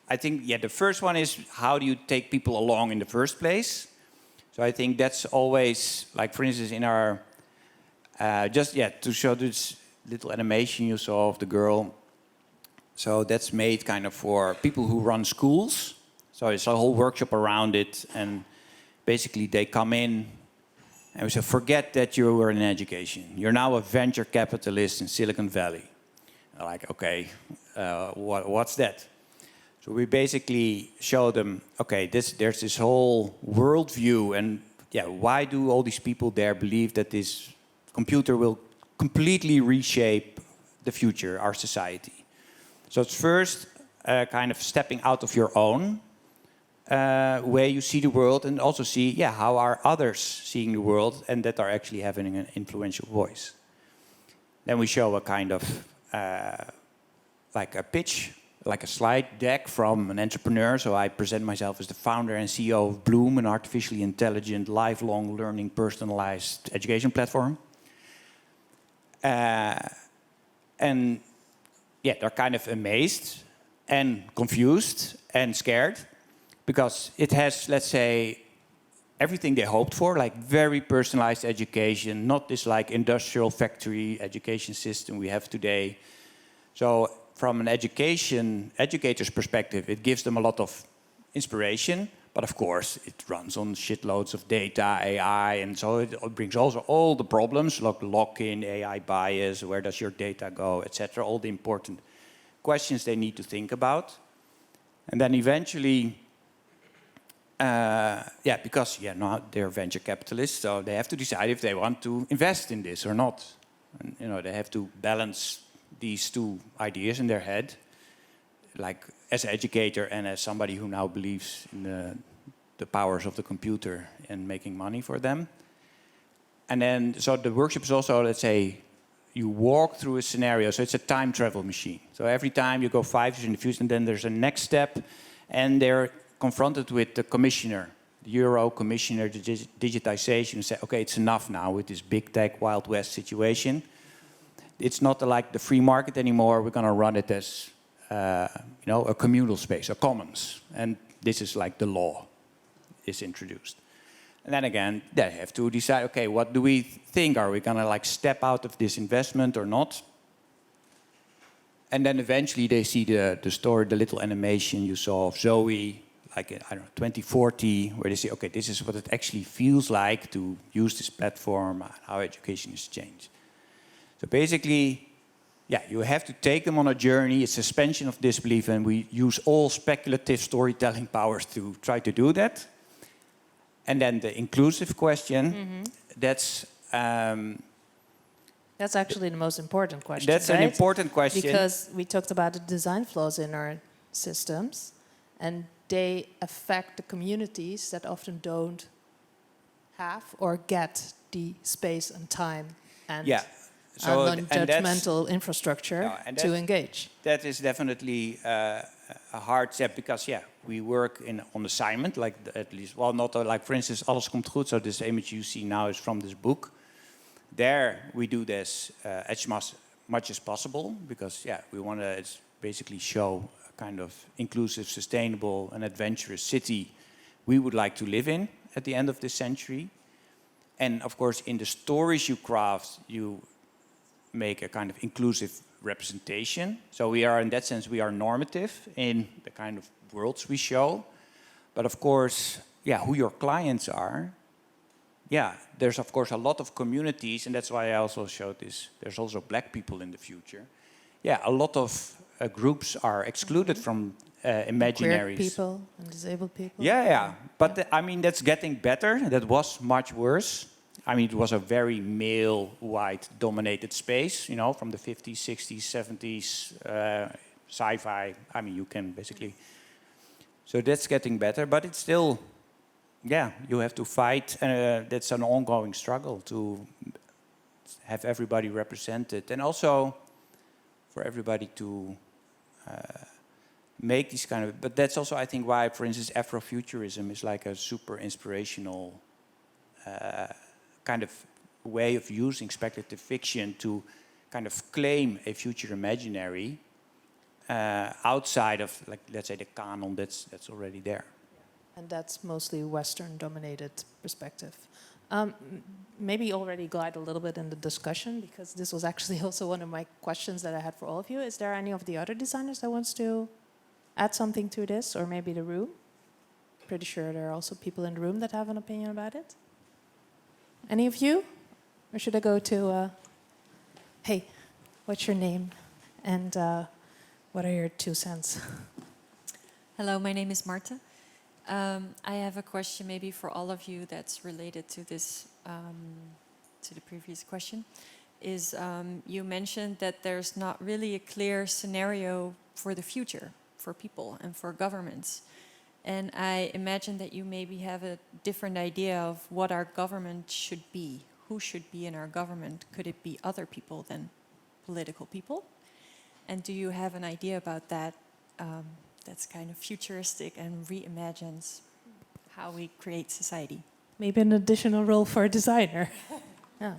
[SPEAKER 10] I think, the first one is how do you take people along in the first place? So I think that's always, like, for instance, in our, to show this little animation you saw of the girl. So that's made kind of for people who run schools. So it's a whole workshop around it. And basically they come in and we say, forget that you were in education. You're now a venture capitalist in Silicon Valley. They're like, okay, what's that? So we basically show them, okay, there's this whole worldview, and why do all these people there believe that this computer will completely reshape the future, our society? So it's first kind of stepping out of your own way you see the world, and also see, how are others seeing the world, and that are actually having an influential voice. Then we show a kind of like a pitch, like a slide deck from an entrepreneur. So I present myself as the founder and CEO of Bloom, an artificially intelligent, lifelong learning, personalized education platform. And they're kind of amazed and confused and scared, because it has, let's say, everything they hoped for, like very personalized education, not this like industrial factory education system we have today. So from an educator's perspective, it gives them a lot of inspiration, but of course it runs on shitloads of data, AI, and so it brings also all the problems, like lock-in, AI bias, where does your data go, etc., all the important questions they need to think about. And then eventually, because now they're venture capitalists, so they have to decide if they want to invest in this or not. And, they have to balance these two ideas in their head, like as an educator and as somebody who now believes in the powers of the computer and making money for them. And then, so the workshop is also, let's say, you walk through a scenario, so it's a time travel machine. So every time you go 5 years in the future, and then there's a next step, and they're confronted with the commissioner the Euro Commissioner, the digitization, and say, okay, it's enough now with this big tech Wild West situation. It's not like the free market anymore. We're going to run it as a communal space, a commons, and this is like the law is introduced. And then again, they have to decide, okay, what do we think? Are we going to like step out of this investment or not? And then eventually they see the story, the little animation you saw of Zoe, like, I don't know, 2040, where they say, okay, this is what it actually feels like to use this platform, how education has changed. So basically, yeah, you have to take them on a journey, a suspension of disbelief, and we use all speculative storytelling powers to try to do that. And then the inclusive question, that's
[SPEAKER 1] actually the most important question.
[SPEAKER 10] That's an important question.
[SPEAKER 1] Because we talked about the design flaws in our systems, and they affect the communities that often don't have or get the space and time and non-judgmental infrastructure to engage.
[SPEAKER 10] That is definitely a hard step because, we work on assignment, like at least, well, not like, for instance, Alles komt goed. So this image you see now is from this book. There we do this as much as possible because, we want to basically show a kind of inclusive, sustainable, and adventurous city we would like to live in at the end of this century. And of course, in the stories you craft, you make a kind of inclusive representation. So we are, in that sense, we are normative in the kind of worlds we show. But of course, who your clients are, there's of course a lot of communities, and that's why I also showed this. There's also black people in the future. A lot of groups are excluded from imaginaries.
[SPEAKER 1] Queer people and disabled people.
[SPEAKER 10] But I mean, that's getting better. That was much worse. I mean, it was a very male, white-dominated space, from the 50s, 60s, 70s, sci-fi. I mean, you can basically... So that's getting better, but it's still... you have to fight. That's an ongoing struggle to have everybody represented. And also for everybody to make these kind of... But that's also, I think, why, for instance, Afrofuturism is like a super inspirational kind of way of using speculative fiction to kind of claim a future imaginary outside of, like, let's say, the canon that's already there.
[SPEAKER 1] And that's mostly Western-dominated perspective. Maybe already glide a little bit in the discussion, because this was actually also one of my questions that I had for all of you. Is there any of the other designers that wants to add something to this, or maybe the room? Pretty sure there are also people in the room that have an opinion about it. Any of you? Or should I go to, hey, what's your name? And what are your 2 cents?
[SPEAKER 15] Hello, my name is Marta. I have a question maybe for all of you that's related to this, to the previous question. Is you mentioned that there's not really a clear scenario for the future, for people and for governments. And I imagine that you maybe have a different idea of what our government should be. Who should be in our government? Could it be other people than political people? And do you have an idea about that that's kind of futuristic and reimagines how we create society?
[SPEAKER 1] Maybe an additional role for a designer. Yeah.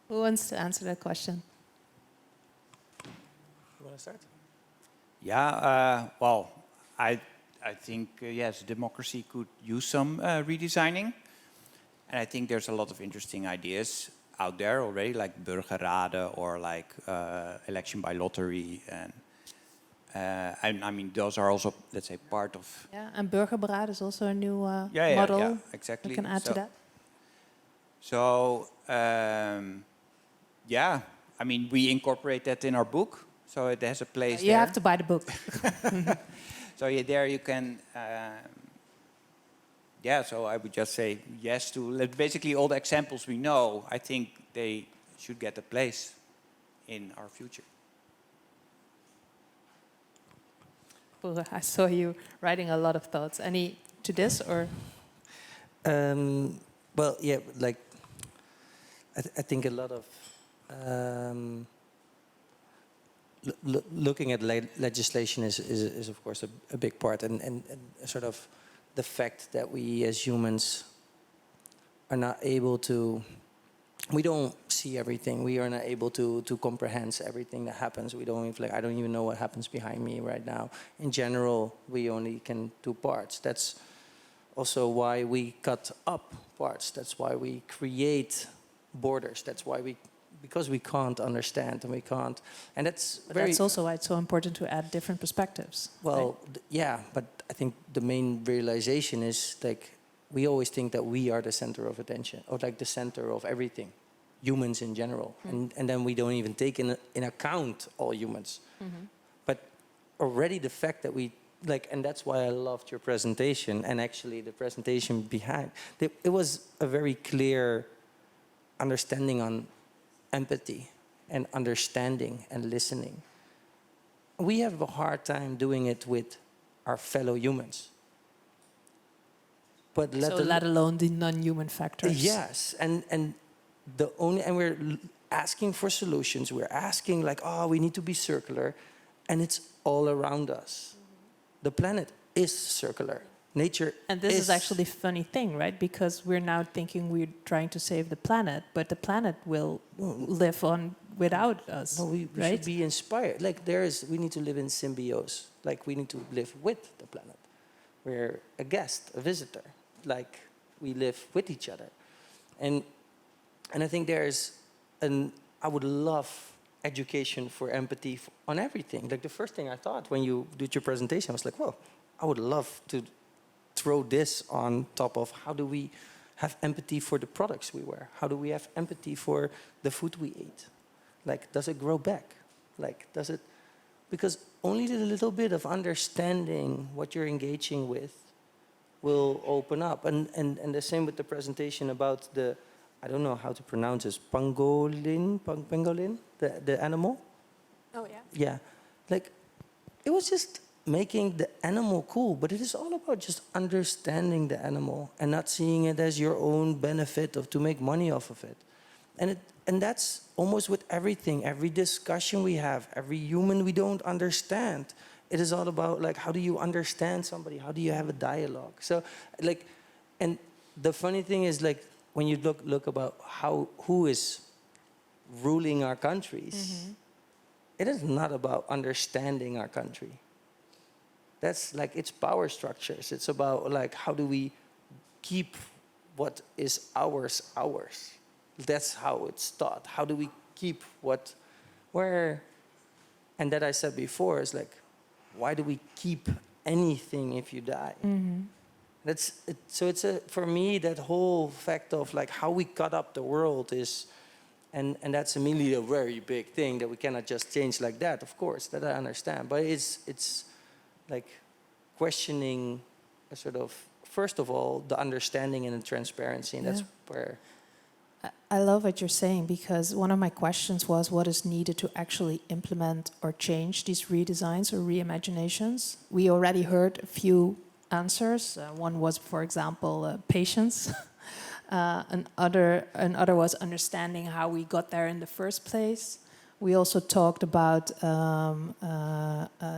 [SPEAKER 1] Who wants to answer that question?
[SPEAKER 5] You want to start?
[SPEAKER 10] Well, I think, yes, democracy could use some redesigning. And I think there's a lot of interesting ideas out there already, like burgerraden or like election by lottery. And I mean, those are also, let's say, part of...
[SPEAKER 1] Yeah, and burgerberaad is also a new model.
[SPEAKER 10] Yeah, exactly.
[SPEAKER 1] You can add to that.
[SPEAKER 10] So, I mean, we incorporate that in our book. So it has a place
[SPEAKER 1] You have to buy the book.
[SPEAKER 10] So there you can... so I would just say yes to basically all the examples we know. I think they should get a place in our future.
[SPEAKER 1] I saw you writing a lot of thoughts. Any to this or?
[SPEAKER 12] Well, yeah, like I think a lot of looking at legislation is of course a big part, and sort of the fact that we as humans are not able to, we don't see everything. We are not able to comprehend everything that happens. We don't even, like, I don't even know what happens behind me right now. In general, we only can do parts. That's also why we cut up parts. That's why we create borders. That's why because we can't understand and we can't. And that's
[SPEAKER 1] But that's also why it's so important to add different perspectives.
[SPEAKER 12] Well, yeah, but I think the main realization is, like, we always think that we are the center of attention, or like the center of everything, humans in general. And then we don't even take in account all humans. But already the fact that we, like, and that's why I loved your presentation, and actually the presentation behind, it was a very clear understanding on empathy and understanding and listening. We have a hard time doing it with our fellow humans. But
[SPEAKER 1] let alone the non-human factors.
[SPEAKER 12] Yes, and we're asking for solutions. We're asking, like, oh, we need to be circular, and it's all around us. The planet is circular. Nature
[SPEAKER 1] And this is actually a funny thing, right? Because we're now thinking we're trying to save the planet, but the planet will live on without us.
[SPEAKER 12] No, we
[SPEAKER 1] right?
[SPEAKER 12] should be inspired. Like, we need to live in symbiosis. Like, we need to live with the planet. We're a guest, a visitor. Like, we live with each other. And I think I would love education for empathy on everything. Like, the first thing I thought when you did your presentation, I was like, whoa, I would love to throw this on top of how do we have empathy for the products we wear? How do we have empathy for the food we eat? Like, does it grow back? Like, does it? Because only the little bit of understanding what you're engaging with will open up. And the same with the presentation about the, I don't know how to pronounce this, pangolin, the animal?
[SPEAKER 1] Oh, yeah.
[SPEAKER 12] Yeah. Like, it was just making the animal cool, but it is all about just understanding the animal and not seeing it as your own benefit to make money off of it. And that's almost with everything, every discussion we have, every human we don't understand. It is all about, like, how do you understand somebody? How do you have a dialogue? So, like, and the funny thing is, like, when you look about who is ruling our countries, it is not about understanding our country. That's like, it's power structures. It's about, like, how do we keep what is ours? That's how it's taught. How do we keep and that I said before is, like, why do we keep anything if you die? So it's for me, that whole fact of, like, how we cut up the world is, and that's immediately a very big thing that we cannot just change like that, of course, that I understand. But it's like questioning a sort of, first of all, the understanding and the transparency, and that's where...
[SPEAKER 1] I love what you're saying, because one of my questions was what is needed to actually implement or change these redesigns or reimaginations. We already heard a few answers. One was, for example, patience. Another was understanding how we got there in the first place. We also talked about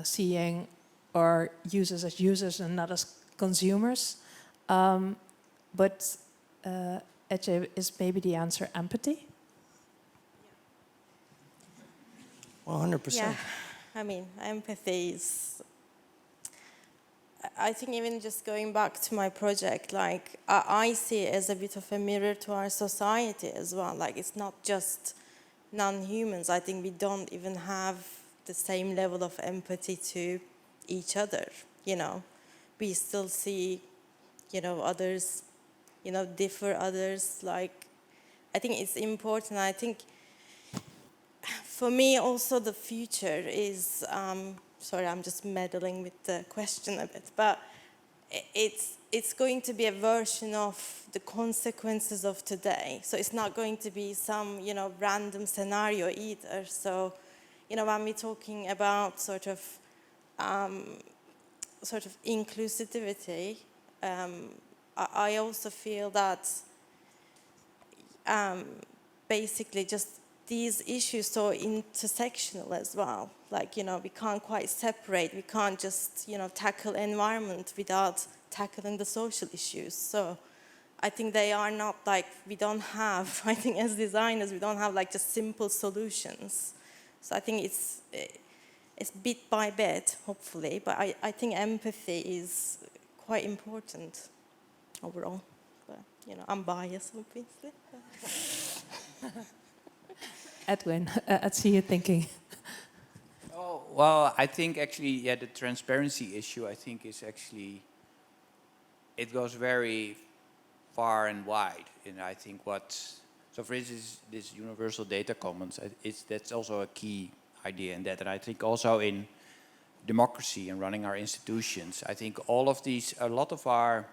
[SPEAKER 1] seeing our users as users and not as consumers. But Ece, is maybe the answer empathy?
[SPEAKER 12] 100%.
[SPEAKER 9] Yeah, I mean, empathy is, I think, even just going back to my project, like, I see it as a bit of a mirror to our society as well. Like, it's not just non-humans. I think we don't even have the same level of empathy to each other, you know. We still see, you know, others, you know, differ others. Like, I think it's important. I think for me also the future is, sorry, I'm just meddling with the question a bit, but it's going to be a version of the consequences of today. So it's not going to be some, you know, random scenario either. So, you know, when we're talking about sort of inclusivity, I also feel that basically just these issues so intersectional as well. Like, you know, we can't quite separate. We can't just, you know, tackle environment without tackling the social issues. So I think they are not like, we don't have, I think as designers, we don't have like just simple solutions. So I think it's bit by bit, hopefully, but I think empathy is quite important overall. But, you know, I'm biased, obviously.
[SPEAKER 1] Edwin, I see you thinking.
[SPEAKER 10] Oh, well, I think actually, yeah, the transparency issue, I think, is actually, it goes very far and wide. And I think so for instance, this universal data commons, that's also a key idea in that. And I think also in democracy and running our institutions, I think all of these, a lot of our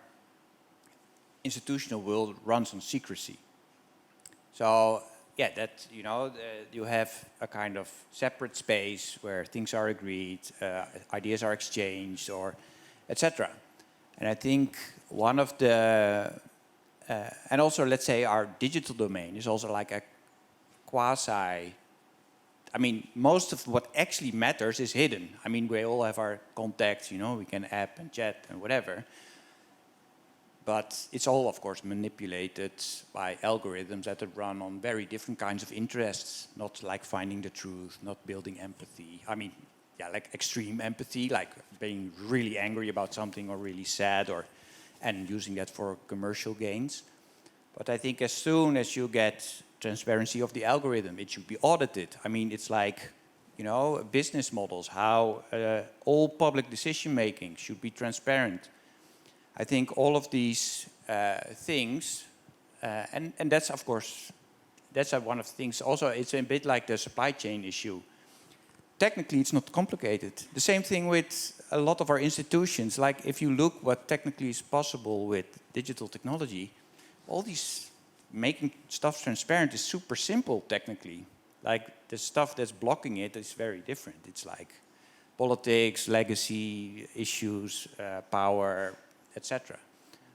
[SPEAKER 10] institutional world runs on secrecy. So yeah, that, you know, you have a kind of separate space where things are agreed, ideas are exchanged, or etc. And I think one of the, and also let's say our digital domain is also like a quasi, I mean, most of what actually matters is hidden. I mean, we all have our contacts, you know, we can app and chat and whatever. But it's all, of course, manipulated by algorithms that run on very different kinds of interests, not like finding the truth, not building empathy. I mean, yeah, like extreme empathy, like being really angry about something or really sad, and using that for commercial gains. But I think as soon as you get transparency of the algorithm, it should be audited. I mean, it's like, you know, business models, how all public decision making should be transparent. I think all of these things, and that's of course, that's one of the things. Also, it's a bit like the supply chain issue. Technically, it's not complicated. The same thing with a lot of our institutions. Like if you look what technically is possible with digital technology, all these making stuff transparent is super simple technically. Like the stuff that's blocking it is very different. It's like politics, legacy issues, power, etc.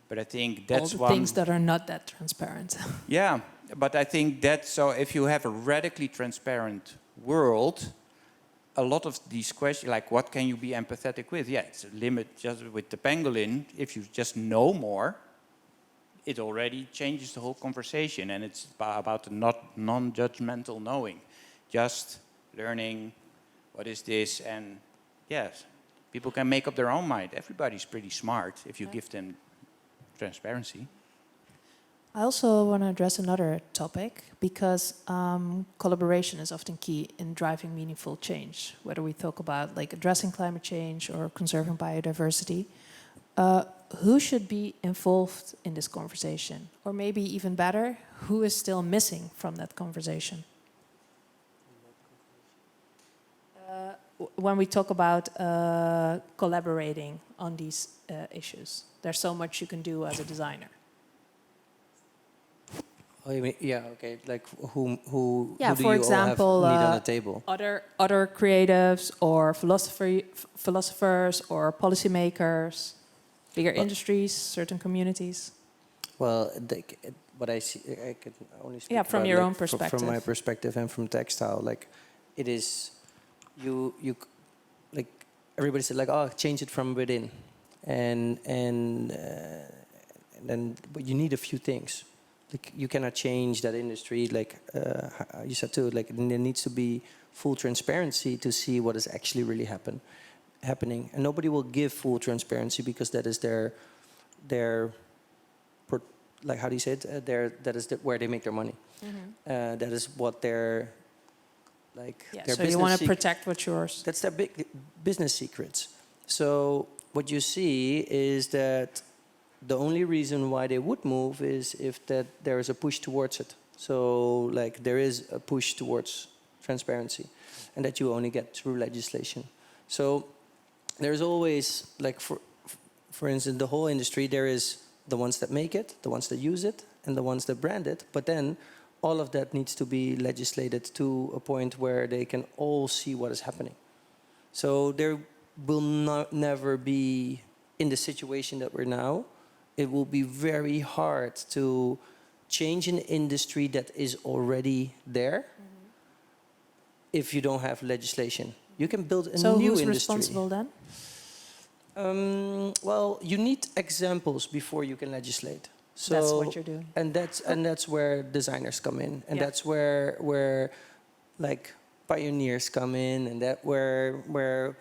[SPEAKER 10] But I think that's
[SPEAKER 1] all the things that are not that transparent.
[SPEAKER 10] Yeah, but I think that, so if you have a radically transparent world, a lot of these questions, like what can you be empathetic with? Yeah, it's a limit just with the pangolin. If you just know more, it already changes the whole conversation, and it's about the non-judgmental knowing, just learning what is this, and yes, people can make up their own mind. Everybody's pretty smart if you give them transparency.
[SPEAKER 1] I also want to address another topic, because collaboration is often key in driving meaningful change, whether we talk about like addressing climate change or conserving biodiversity. Who should be involved in this conversation? Or maybe even better, who is still missing from that conversation? When we talk about collaborating on these issues, there's so much you can do as a designer.
[SPEAKER 12] Oh, you mean, yeah, okay. Like who
[SPEAKER 1] Yeah,
[SPEAKER 12] do
[SPEAKER 1] for
[SPEAKER 12] you
[SPEAKER 1] example,
[SPEAKER 12] all have need on the table?
[SPEAKER 1] Other creatives or philosophers or policymakers, bigger industries, certain communities.
[SPEAKER 12] Well, what I see, I can only speak
[SPEAKER 1] from
[SPEAKER 12] about,
[SPEAKER 1] your
[SPEAKER 12] like,
[SPEAKER 1] own perspective.
[SPEAKER 12] From my perspective and from textile, like it is, you like everybody said like, oh, change it from within, and then but you need a few things. Like you cannot change that industry. Like you said too, like there needs to be full transparency to see what is actually really happening, and nobody will give full transparency because that is their like, how do you say it? That is where they make their money. Mm-hmm. That is what their like.
[SPEAKER 1] Yeah,
[SPEAKER 12] their
[SPEAKER 1] so you want to protect what's yours.
[SPEAKER 12] That's their big business secrets. So what you see is that the only reason why they would move is if that there is a push towards it. So like there is a push towards transparency, and that you only get through legislation. So there's always, like, for instance, the whole industry, there is the ones that make it, the ones that use it, and the ones that brand it. But then all of that needs to be legislated to a point where they can all see what is happening. So there will never be, in the situation that we're now, it will be very hard to change an industry that is already there if you don't have legislation. You can build a new industry.
[SPEAKER 1] So who's responsible then?
[SPEAKER 12] Well, you need examples before you can legislate. So
[SPEAKER 1] That's what you're doing.
[SPEAKER 12] And that's where designers come in, and
[SPEAKER 1] Yeah.
[SPEAKER 12] that's where like pioneers come in, and that where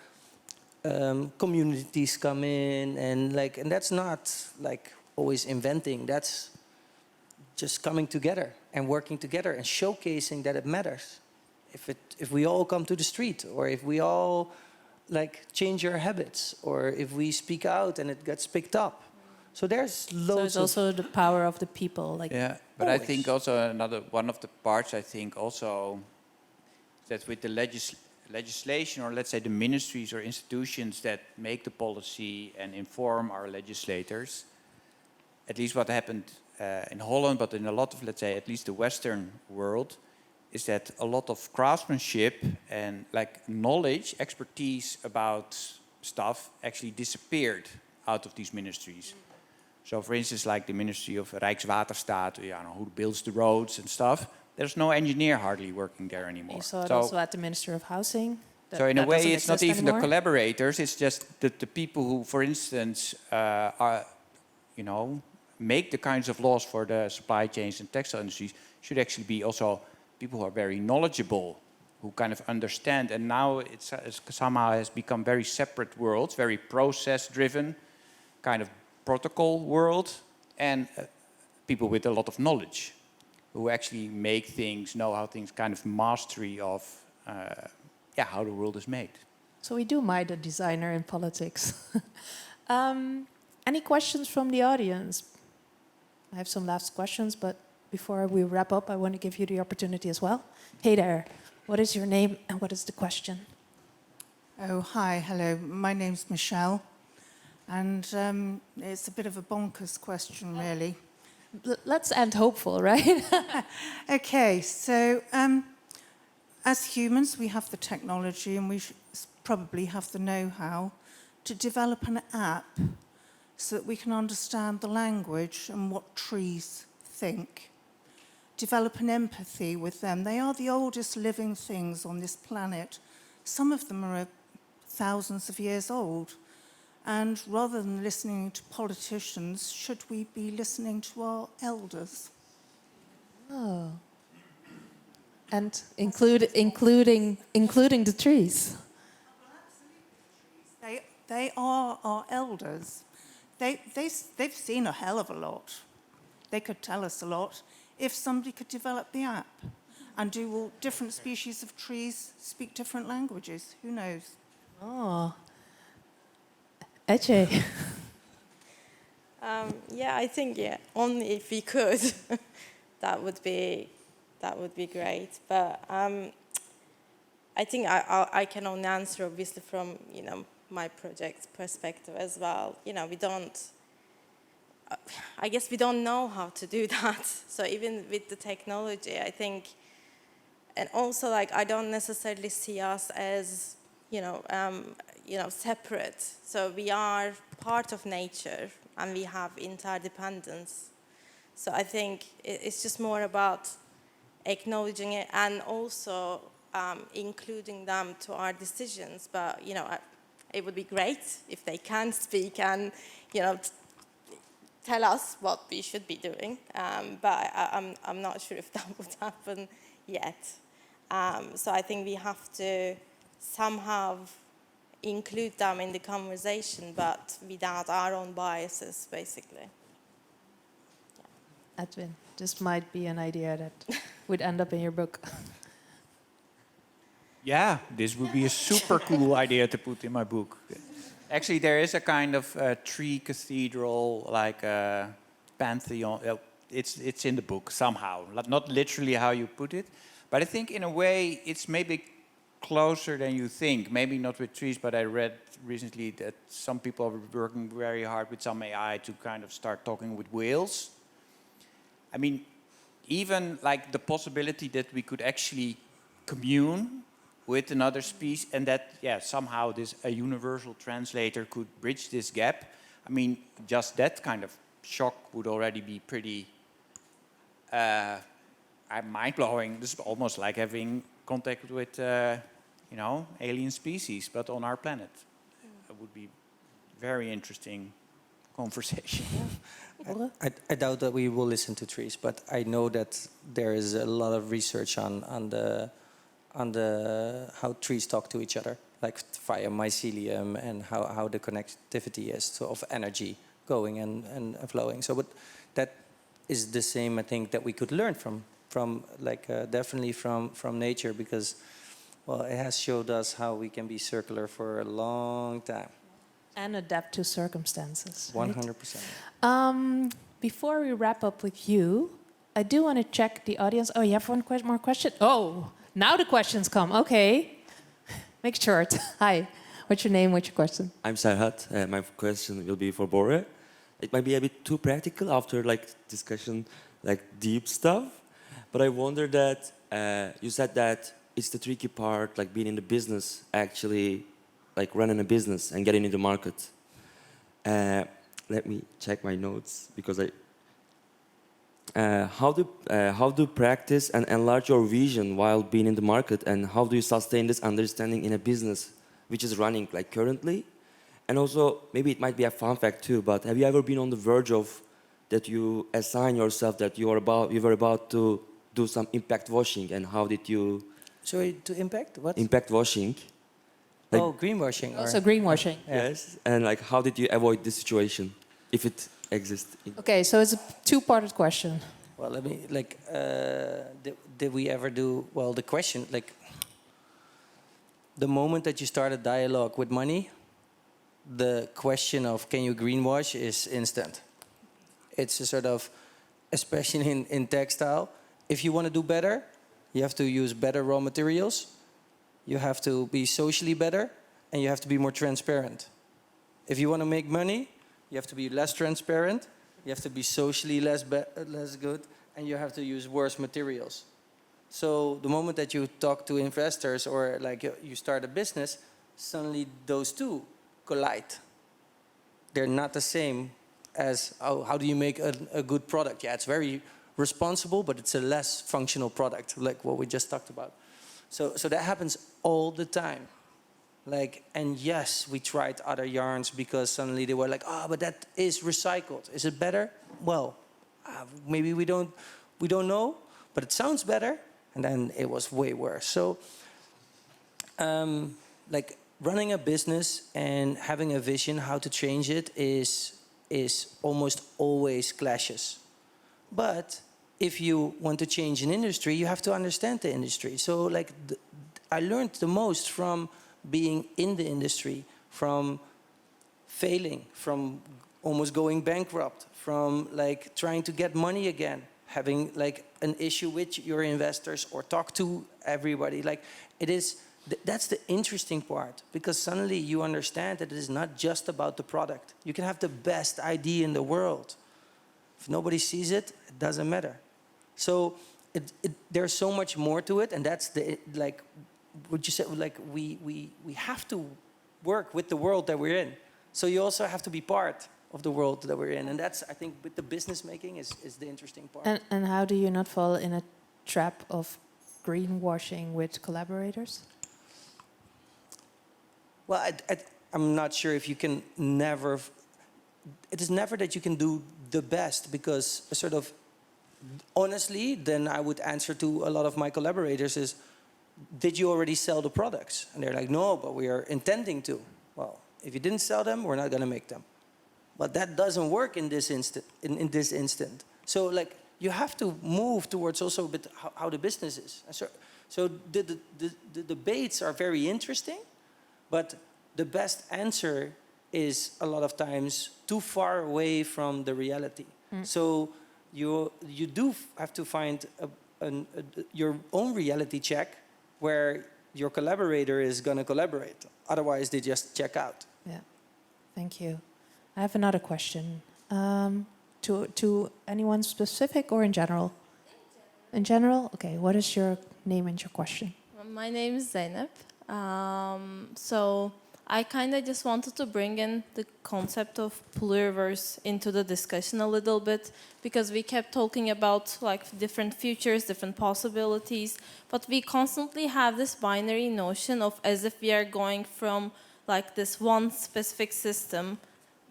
[SPEAKER 12] communities come in, and that's not like always inventing. That's just coming together and working together and showcasing that it matters. If we all come to the street, or if we all like change our habits, or if we speak out and it gets picked up. So there's
[SPEAKER 1] So
[SPEAKER 12] loads
[SPEAKER 1] it's also the power of the people. Like
[SPEAKER 10] Yeah, but I think also one of the parts, I think also that with the legislation, or let's say the ministries or institutions that make the policy and inform our legislators, at least what happened in Holland, but in a lot of, let's say, at least the Western world, is that a lot of craftsmanship and like knowledge, expertise about stuff actually disappeared out of these ministries. So for instance, like the Ministry of Rijkswaterstaat, who builds the roads and stuff, there's no engineer hardly working there anymore.
[SPEAKER 1] you saw it also at the Ministry of Housing.
[SPEAKER 10] So in a way,
[SPEAKER 1] doesn't
[SPEAKER 10] it's not
[SPEAKER 1] exist
[SPEAKER 10] even
[SPEAKER 1] anymore.
[SPEAKER 10] the collaborators, it's just the people who, for instance, are, make the kinds of laws for the supply chains and textile industries should actually be also people who are very knowledgeable, who kind of understand. And now it's somehow has become very separate worlds, very process-driven, kind of protocol world, and people with a lot of knowledge, who actually make things, know how things, kind of mastery of, how the world is made.
[SPEAKER 1] So we do mind a designer in politics. Any questions from the audience? I have some last questions, but before we wrap up, I want to give you the opportunity as well. Hey there, what is your name and what is the question?
[SPEAKER 16] Oh, hi, hello. My name's Michelle. And it's a bit of a bonkers question, really.
[SPEAKER 1] Let's end hopeful, right?
[SPEAKER 16] Okay, so as humans, we have the technology and we probably have the know-how to develop an app so that we can understand the language and what trees think. Develop an empathy with them. They are the oldest living things on this planet. Some of them are thousands of years old. And rather than listening to politicians, should we be listening to our elders?
[SPEAKER 1] Oh. And including the trees.
[SPEAKER 16] They are our elders. They've seen a hell of a lot. They could tell us a lot if somebody could develop the app and do all different species of trees speak different languages. Who knows?
[SPEAKER 1] Oh. Ece.
[SPEAKER 9] I think only if we could, that would be great. But I think I can only answer obviously from my project's perspective as well. We don't. I guess we don't know how to do that. So even with the technology, I think, and also I don't necessarily see us as separate. So we are part of nature and we have interdependence. So I think it's just more about acknowledging it and also including them to our decisions. But, it would be great if they can speak and, tell us what we should be doing. But I'm not sure if that would happen yet. So I think we have to somehow include them in the conversation, but without our own biases, basically.
[SPEAKER 1] Edwin, this might be an idea that would end up in your book.
[SPEAKER 10] Yeah, this would be a super cool idea to put in my book. Actually, there is a kind of tree cathedral, like a pantheon. It's in the book somehow, not literally how you put it, but I think in a way it's maybe closer than you think. Maybe not with trees, but I read recently that some people are working very hard with some AI to kind of start talking with whales. I mean, even like the possibility that we could actually commune with another species and that, somehow a universal translator could bridge this gap. I mean, just that kind of shock would already be pretty mind-blowing. This is almost like having contact with, alien species, but on our planet. It would be very interesting conversation.
[SPEAKER 12] I doubt that we will listen to trees, but I know that there is a lot of research on the how trees talk to each other, like via mycelium, and how the connectivity is so of energy going and flowing. So, but that is the same, I think, that we could learn from definitely from nature, because, well, it has showed us how we can be circular for a long time.
[SPEAKER 1] And adapt to circumstances. Right?
[SPEAKER 12] 100%.
[SPEAKER 1] Before we wrap up with you, I do want to check the audience. Oh, you have one more question? Oh, now the questions come. Okay. Make it short. Hi. What's your name? What's your question?
[SPEAKER 17] I'm Serhat. My question will be for Borre. It might be a bit too practical after discussion, deep stuff. But I wonder that you said that it's the tricky part, being in the business, actually, running a business and getting into the market. Let me check my notes, because how do practice and enlarge your vision while being in the market, and how do you sustain this understanding in a business which is running currently? And also, maybe it might be a fun fact too, but have you ever been on the verge of that you assign yourself that you were about to do some impact washing, and how did you...
[SPEAKER 12] Sorry, to impact? What?
[SPEAKER 17] Impact washing.
[SPEAKER 12] Greenwashing.
[SPEAKER 1] Also greenwashing.
[SPEAKER 17] Yes, and how did you avoid this situation, if it exists?
[SPEAKER 1] Okay, so it's a two-parted question.
[SPEAKER 12] Well, let me, did we ever do, well, the question, the moment that you start a dialogue with money, the question of can you greenwash is instant. It's a sort of, especially in textile, if you want to do better, you have to use better raw materials, you have to be socially better, and you have to be more transparent. If you want to make money, you have to be less transparent, you have to be socially less good, and you have to use worse materials. So the moment that you talk to investors or you start a business, suddenly those two collide. They're not the same as how do you make a good product. Yeah, it's very responsible, but it's a less functional product, like what we just talked about. So that happens all the time. And yes, we tried other yarns because suddenly they were like, but that is recycled. Is it better? Well, maybe we don't know, but it sounds better. And then it was way worse. So, running a business and having a vision how to change it is almost always clashes. But if you want to change an industry, you have to understand the industry. So I learned the most from being in the industry, from failing, from almost going bankrupt, from trying to get money again, having an issue with your investors or talk to everybody. That's the interesting part, because suddenly you understand that it is not just about the product. You can have the best idea in the world. If nobody sees it, it doesn't matter. So there's so much more to it, and that's what you said. We have to work with the world that we're in. So you also have to be part of the world that we're in, and that's, I think, with the business making is the interesting part.
[SPEAKER 1] And how do you not fall in a trap of greenwashing with collaborators?
[SPEAKER 12] Well, I'm not sure if you can never... It is never that you can do the best, because honestly, then I would answer to a lot of my collaborators is, did you already sell the products? And they're like, no, but we are intending to. Well, if you didn't sell them, we're not going to make them. But that doesn't work in this instant. So you have to move towards also a bit how the business is. So the debates are very interesting, but the best answer is a lot of times too far away from the reality. So you do have to find your own reality check where your collaborator is going to collaborate. Otherwise, they just check out.
[SPEAKER 1] Yeah, thank you. I have another question. To anyone specific or in general? In general? Okay, what is your name and your question?
[SPEAKER 18] My name is Zainab. So I kind of just wanted to bring in the concept of pluriverse into the discussion a little bit, because we kept talking about different futures, different possibilities, but we constantly have this binary notion of as if we are going from this one specific system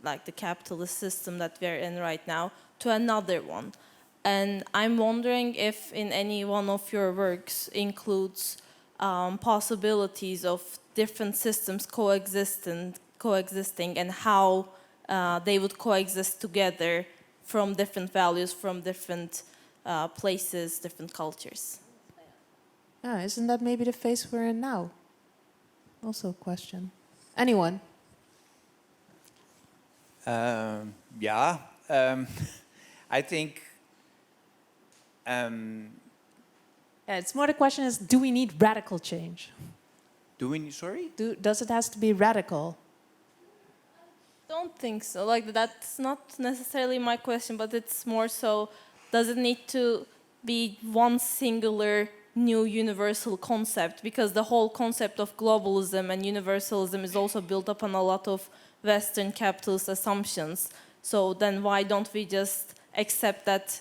[SPEAKER 18] like the capitalist system that we're in right now to another one. And I'm wondering if in any one of your works includes possibilities of different systems coexisting and how they would coexist together from different values, from different places, different cultures.
[SPEAKER 1] Yeah, isn't that maybe the phase we're in now? Also a question. Anyone?
[SPEAKER 10] Yeah, I think.
[SPEAKER 1] Yeah, it's more the question is, do we need radical change?
[SPEAKER 10] Sorry?
[SPEAKER 1] Does it has to be radical?
[SPEAKER 18] Don't think so. Like, that's not necessarily my question, but it's more so, does it need to be one singular new universal concept? Because the whole concept of globalism and universalism is also built upon a lot of Western capitalist assumptions. So then why don't we just accept that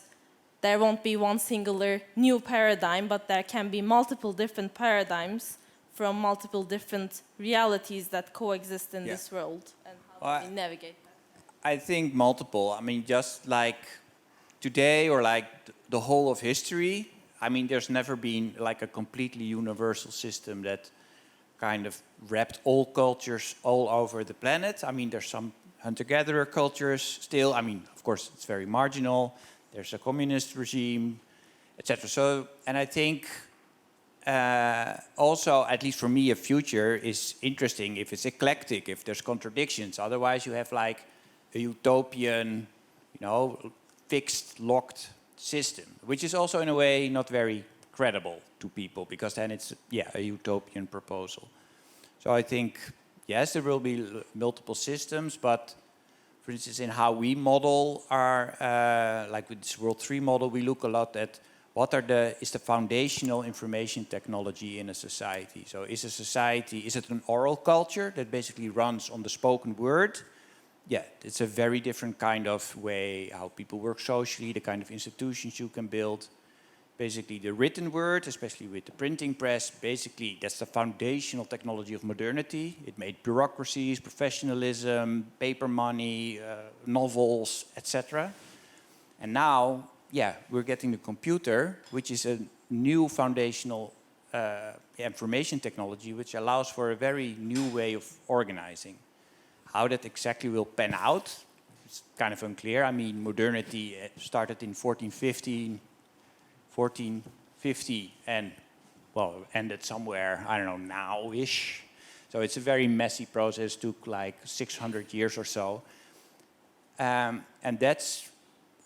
[SPEAKER 18] there won't be one singular new paradigm, but there can be multiple different paradigms from multiple different realities that coexist in this world? And how do we navigate that?
[SPEAKER 10] I think multiple. I mean, just like today or like the whole of history, I mean, there's never been like a completely universal system that kind of wrapped all cultures all over the planet. I mean, there's some hunter-gatherer cultures still. I mean, of course, it's very marginal. There's a communist regime, etc. So, and I think also, at least for me, a future is interesting if it's eclectic, if there's contradictions. Otherwise, you have like a utopian, fixed, locked system, which is also in a way not very credible to people, because then it's, a utopian proposal. So I think, yes, there will be multiple systems, but for instance, in how we model our, like with this World 3 model, we look a lot at what is the foundational information technology in a society. So is it an oral culture that basically runs on the spoken word? Yeah, it's a very different kind of way how people work socially, the kind of institutions you can build. Basically the written word, especially with the printing press, basically that's the foundational technology of modernity. It made bureaucracies, professionalism, paper money, novels, etc. And now, we're getting the computer, which is a new foundational information technology, which allows for a very new way of organizing. How that exactly will pan out, it's kind of unclear. I mean, modernity started in 1450 and, ended somewhere, I don't know, now-ish. So it's a very messy process, took like 600 years or so. And that's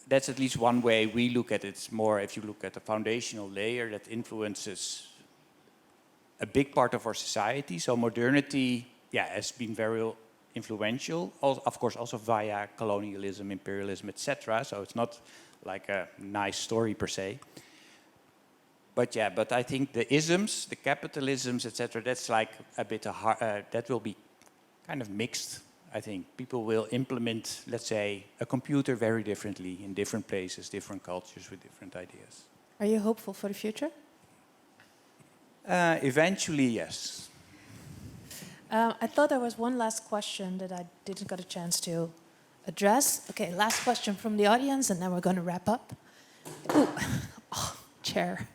[SPEAKER 10] at least one way we look at it. It's more if you look at the foundational layer that influences a big part of our society. So modernity, has been very influential, of course, also via colonialism, imperialism, etc. So it's not like a nice story per se. But I think the isms, the capitalisms, etc., that's like a bit that will be kind of mixed. I think people will implement, let's say, a computer very differently in different places, different cultures with different ideas.
[SPEAKER 1] Are you hopeful for the future?
[SPEAKER 10] Eventually, yes.
[SPEAKER 1] I thought there was one last question that I didn't get a chance to address. Okay, last question from the audience, and then we're going to wrap up. Ooh, chair.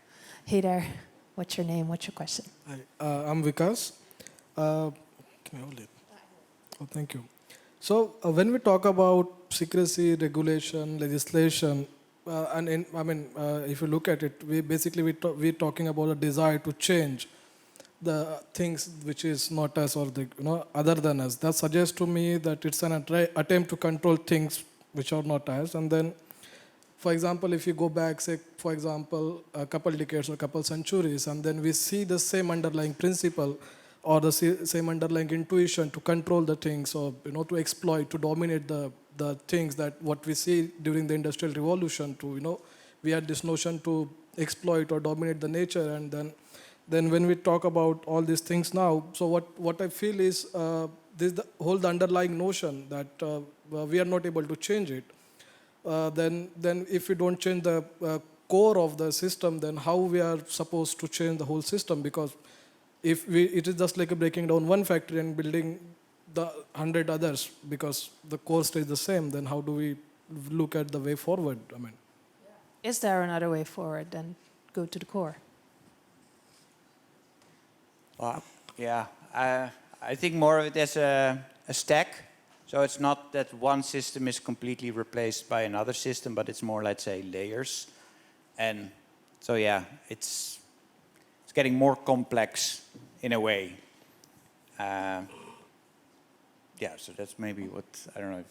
[SPEAKER 1] Hey there. What's your name? What's your question?
[SPEAKER 19] Hi, I'm Vikas. Can I hold it? Oh, thank you. So when we talk about secrecy, regulation, legislation, if you look at it, we're talking about a desire to change the things which is not us or other than us. That suggests to me that it's an attempt to control things which are not us. And then, for example, if you go back, say, for example, a couple decades or a couple centuries, and then we see the same underlying principle or the same underlying intuition to control the things, or to exploit, to dominate the things, that what we see during the Industrial Revolution, we had this notion to exploit or dominate the nature. And then when we talk about all these things now, so what I feel is this the whole underlying notion that we are not able to change it. Then if we don't change the core of the system, then how we are supposed to change the whole system? Because it is just like breaking down one factory and building the 100 others because the core stays the same, then how do we look at the way forward? I mean,
[SPEAKER 1] Is there another way forward than go to the core?
[SPEAKER 10] Yeah, I think more of it as a stack. So it's not that one system is completely replaced by another system, but it's more, let's say, layers. And so, yeah, it's getting more complex in a way. Yeah, so that's maybe what, I don't know.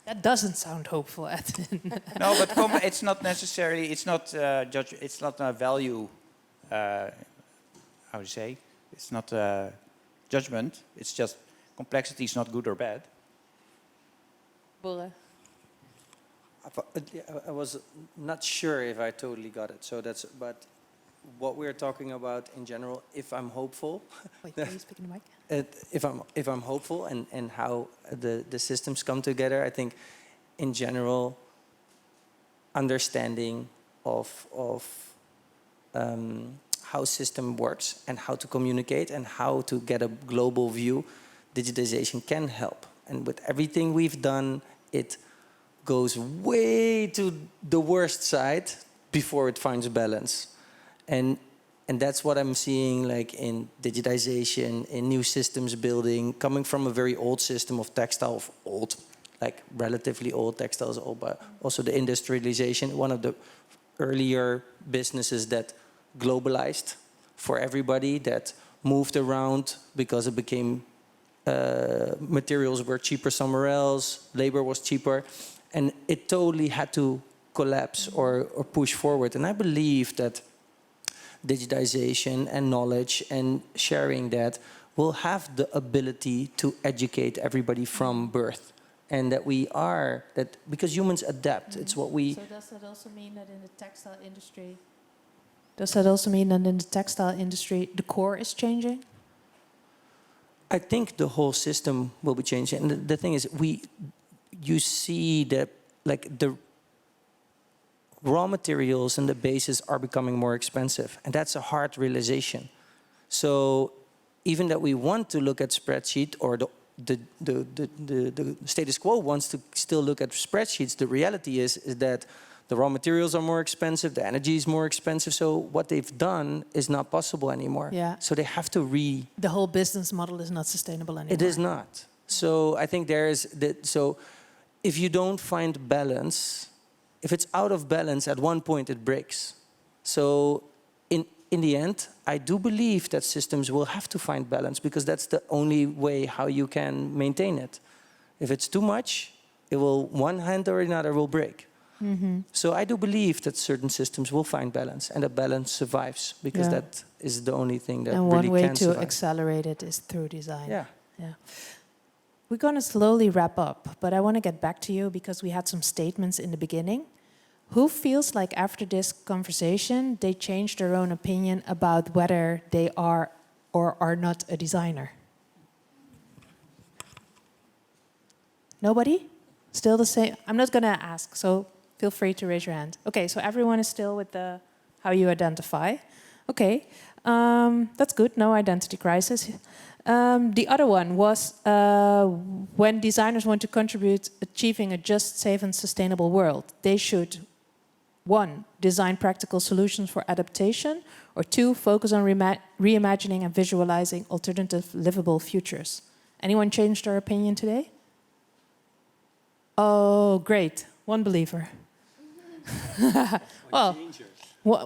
[SPEAKER 1] That doesn't sound hopeful, Edwin.
[SPEAKER 10] No, but it's not necessarily, it's not it's not a value, how to say, it's not a judgment, it's just complexity is not good or bad.
[SPEAKER 1] Borre.
[SPEAKER 12] I was not sure if I totally got it. So that's, but what we're talking about in general, if I'm hopeful.
[SPEAKER 1] Wait, can you speak in the mic?
[SPEAKER 12] If I'm hopeful and how the systems come together, I think in general, understanding of how system works and how to communicate and how to get a global view, digitization can help. And with everything we've done, it goes way to the worst side before it finds balance. And that's what I'm seeing, like in digitization, in new systems building, coming from a very old system of textile, of old, like relatively old textiles, but also the industrialization, one of the earlier businesses that globalized for everybody, that moved around because it became, materials were cheaper somewhere else, labor was cheaper, and it totally had to collapse or push forward. And I believe that digitization and knowledge and sharing that will have the ability to educate everybody from birth. And that we are, that because humans adapt, it's what we...
[SPEAKER 1] So does that also mean that in the textile industry... Does that also mean that in the textile industry, the core is changing?
[SPEAKER 12] I think the whole system will be changing. And the thing is, you see that like the raw materials and the bases are becoming more expensive. And that's a hard realization. So even that we want to look at spreadsheet, or the status quo wants to still look at spreadsheets, the reality is that the raw materials are more expensive, the energy is more expensive. So what they've done is not possible anymore.
[SPEAKER 1] Yeah.
[SPEAKER 12] So they have to
[SPEAKER 1] The whole business model is not sustainable anymore.
[SPEAKER 12] It is not. So I think there is that. So if you don't find balance, if it's out of balance, at one point it breaks. So in the end, I do believe that systems will have to find balance, because that's the only way how you can maintain it. If it's too much, it will, one hand or another will break.
[SPEAKER 1] Mm-hmm.
[SPEAKER 12] So I do believe that certain systems will find balance, and that balance survives, because that is the only thing that
[SPEAKER 1] and
[SPEAKER 12] really
[SPEAKER 1] one way
[SPEAKER 12] can
[SPEAKER 1] to
[SPEAKER 12] survive.
[SPEAKER 1] accelerate it is through design.
[SPEAKER 12] Yeah.
[SPEAKER 1] Yeah. We're going to slowly wrap up, but I want to get back to you because we had some statements in the beginning. Who feels like after this conversation they changed their own opinion about whether they are or are not a designer? Nobody? Still the same? I'm not going to ask, so feel free to raise your hand. Okay, so everyone is still with the how you identify. Okay, that's good, no identity crisis. The other one was when designers want to contribute achieving a just, safe and sustainable world, they should, 1, design practical solutions for adaptation, or 2, focus on reimagining and visualizing alternative livable futures. Anyone changed their opinion today? Oh, great. One believer. Well,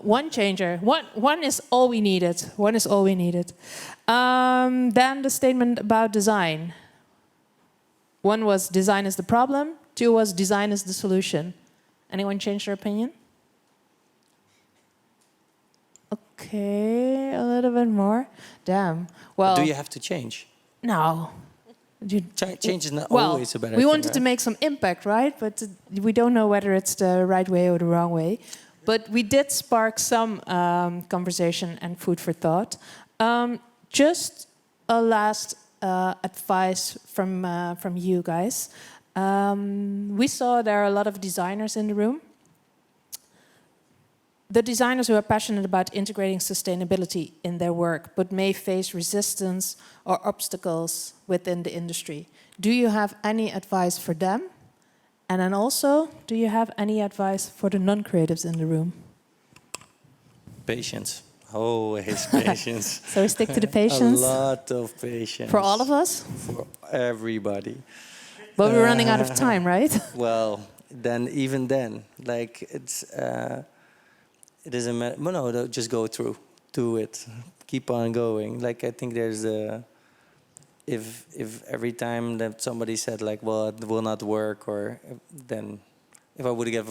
[SPEAKER 1] one changer. One is all we needed. One is all we needed. Then the statement about design. 1 was design is the problem. 2 was design is the solution. Anyone change their opinion? Okay, a little bit more. Damn. Well,
[SPEAKER 12] Do you have to change?
[SPEAKER 1] No.
[SPEAKER 12] Change is not
[SPEAKER 1] Well,
[SPEAKER 12] always a better
[SPEAKER 1] we
[SPEAKER 12] thing,
[SPEAKER 1] wanted to
[SPEAKER 12] right?
[SPEAKER 1] make some impact, right? But we don't know whether it's the right way or the wrong way. But we did spark some conversation and food for thought. Just a last advice from you guys. We saw there are a lot of designers in the room. the designers who are passionate about integrating sustainability in their work, but may face resistance or obstacles within the industry. Do you have any advice for them? And then also, do you have any advice for the non-creatives in the room?
[SPEAKER 12] Patience. Always patience.
[SPEAKER 1] So we stick to the patience?
[SPEAKER 12] A lot of patience.
[SPEAKER 1] For all of us?
[SPEAKER 12] For everybody.
[SPEAKER 1] But we're running out of time, right?
[SPEAKER 12] Well, even then, like it is a matter. Well, no, just go through, do it, keep on going. Like I think there's a. If every time that somebody said like, well, it will not work, or then if I would give,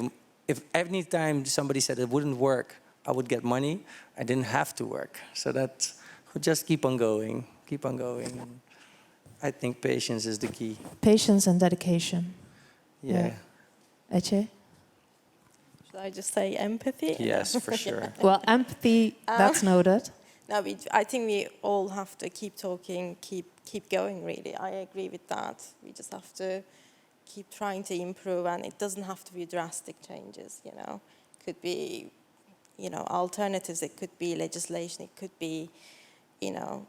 [SPEAKER 12] if any time somebody said it wouldn't work, I would get money. I didn't have to work, so that just keep on going, keep on going. I think patience is the key. Patience and dedication. Yeah. Ece?
[SPEAKER 9] Should I just say empathy?
[SPEAKER 12] Yes, for sure.
[SPEAKER 1] Well, empathy, that's noted.
[SPEAKER 9] No, I think we all have to keep talking, keep going, really. I agree with that. We just have to keep trying to improve, and it doesn't have to be drastic changes, you know. It could be, you know, alternatives, it could be legislation, it could be, you know,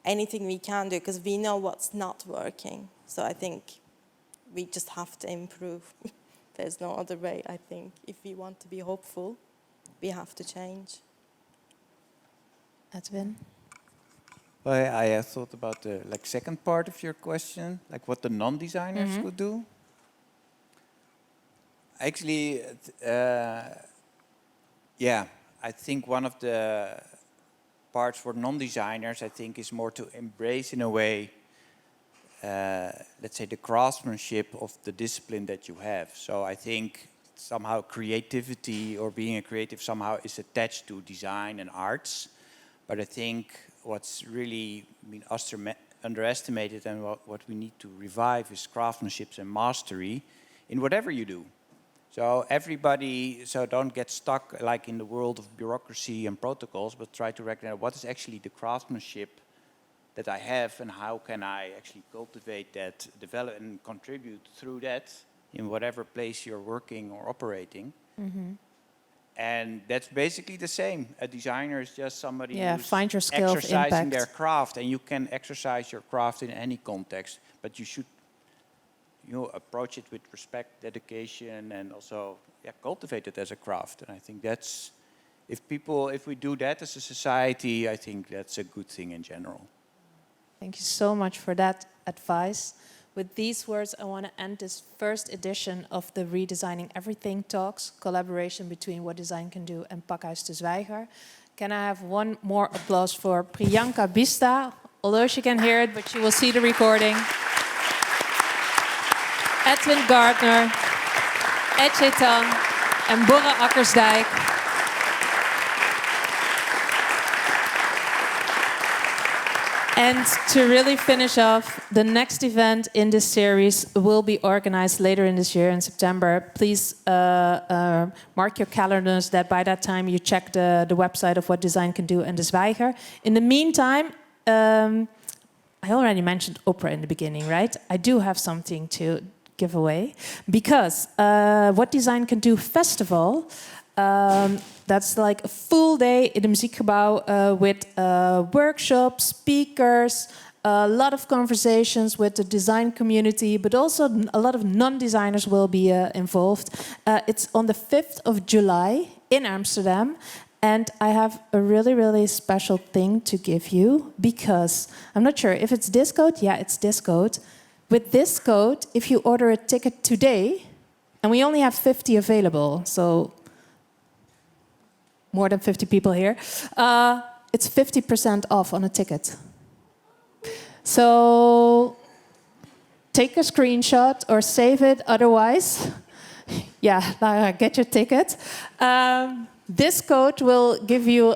[SPEAKER 9] anything we can do, because we know what's not working. So I think we just have to improve. There's no other way, I think. If we want to be hopeful, we have to change.
[SPEAKER 1] Edwin?
[SPEAKER 10] Well, I thought about the second part of your question, like what the non-designers could do. Actually, yeah, I think one of the parts for non-designers, I think, is more to embrace in a way, let's say, the craftsmanship of the discipline that you have. So I think somehow creativity or being a creative somehow is attached to design and arts. But I think what's really underestimated and what we need to revive is craftsmanship and mastery in whatever you do. So everybody, so don't get stuck like in the world of bureaucracy and protocols, but try to recognize what is actually the craftsmanship that I have and how can I actually cultivate that, develop and contribute through that in whatever place you're working or operating. Mm-hmm. And that's basically the same. A designer is just somebody who's
[SPEAKER 1] find your skill
[SPEAKER 10] exercising their craft, and you can exercise your craft in any context, but you should, you know, approach it with respect, dedication, and also cultivate it as a craft. And I think that's, if we do that as a society, I think that's a good thing in general.
[SPEAKER 1] Thank you so much for that advice. With these words, I want to end this first edition of the Redesigning Everything Talks, collaboration between What Design Can Do and Pakhuis de Zwijger. Can I have one more applause for Priyanka Bista, although she can hear it, but she will see the recording. Edwin Gardner, Ece Tan, and Borre Akkersdijk. And to really finish off, the next event in this series will be organized later in this year in September. Please mark your calendars that by that time you check the website of What Design Can Do and de Zwijger. In the meantime, I already mentioned Oprah in the beginning, right? I do have something to give away because What Design Can Do Festival, that's like a full day in the Muziekgebouw with workshops, speakers, a lot of conversations with the design community, but also a lot of non-designers will be involved. It's on the 5th of July in Amsterdam. And I have a really, really special thing to give you because I'm not sure if it's this code. Yeah, it's this code. With this code, if you order a ticket today, and we only have 50 available, so more than 50 people here, it's 50% off on a ticket. So take a screenshot or save it otherwise. Yeah, get your ticket. This code will give you,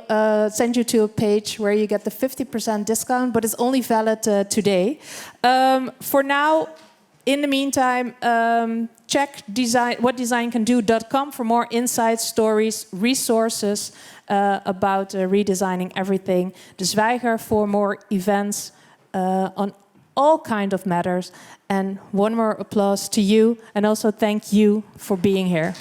[SPEAKER 1] send you to a page where you get the 50% discount, but it's only valid today. For now, in the meantime, check whatdesigncando.com for more insights, stories, resources about redesigning everything. De Zwijger for more events on all kinds of matters. And one more applause to you, and also thank you for being here.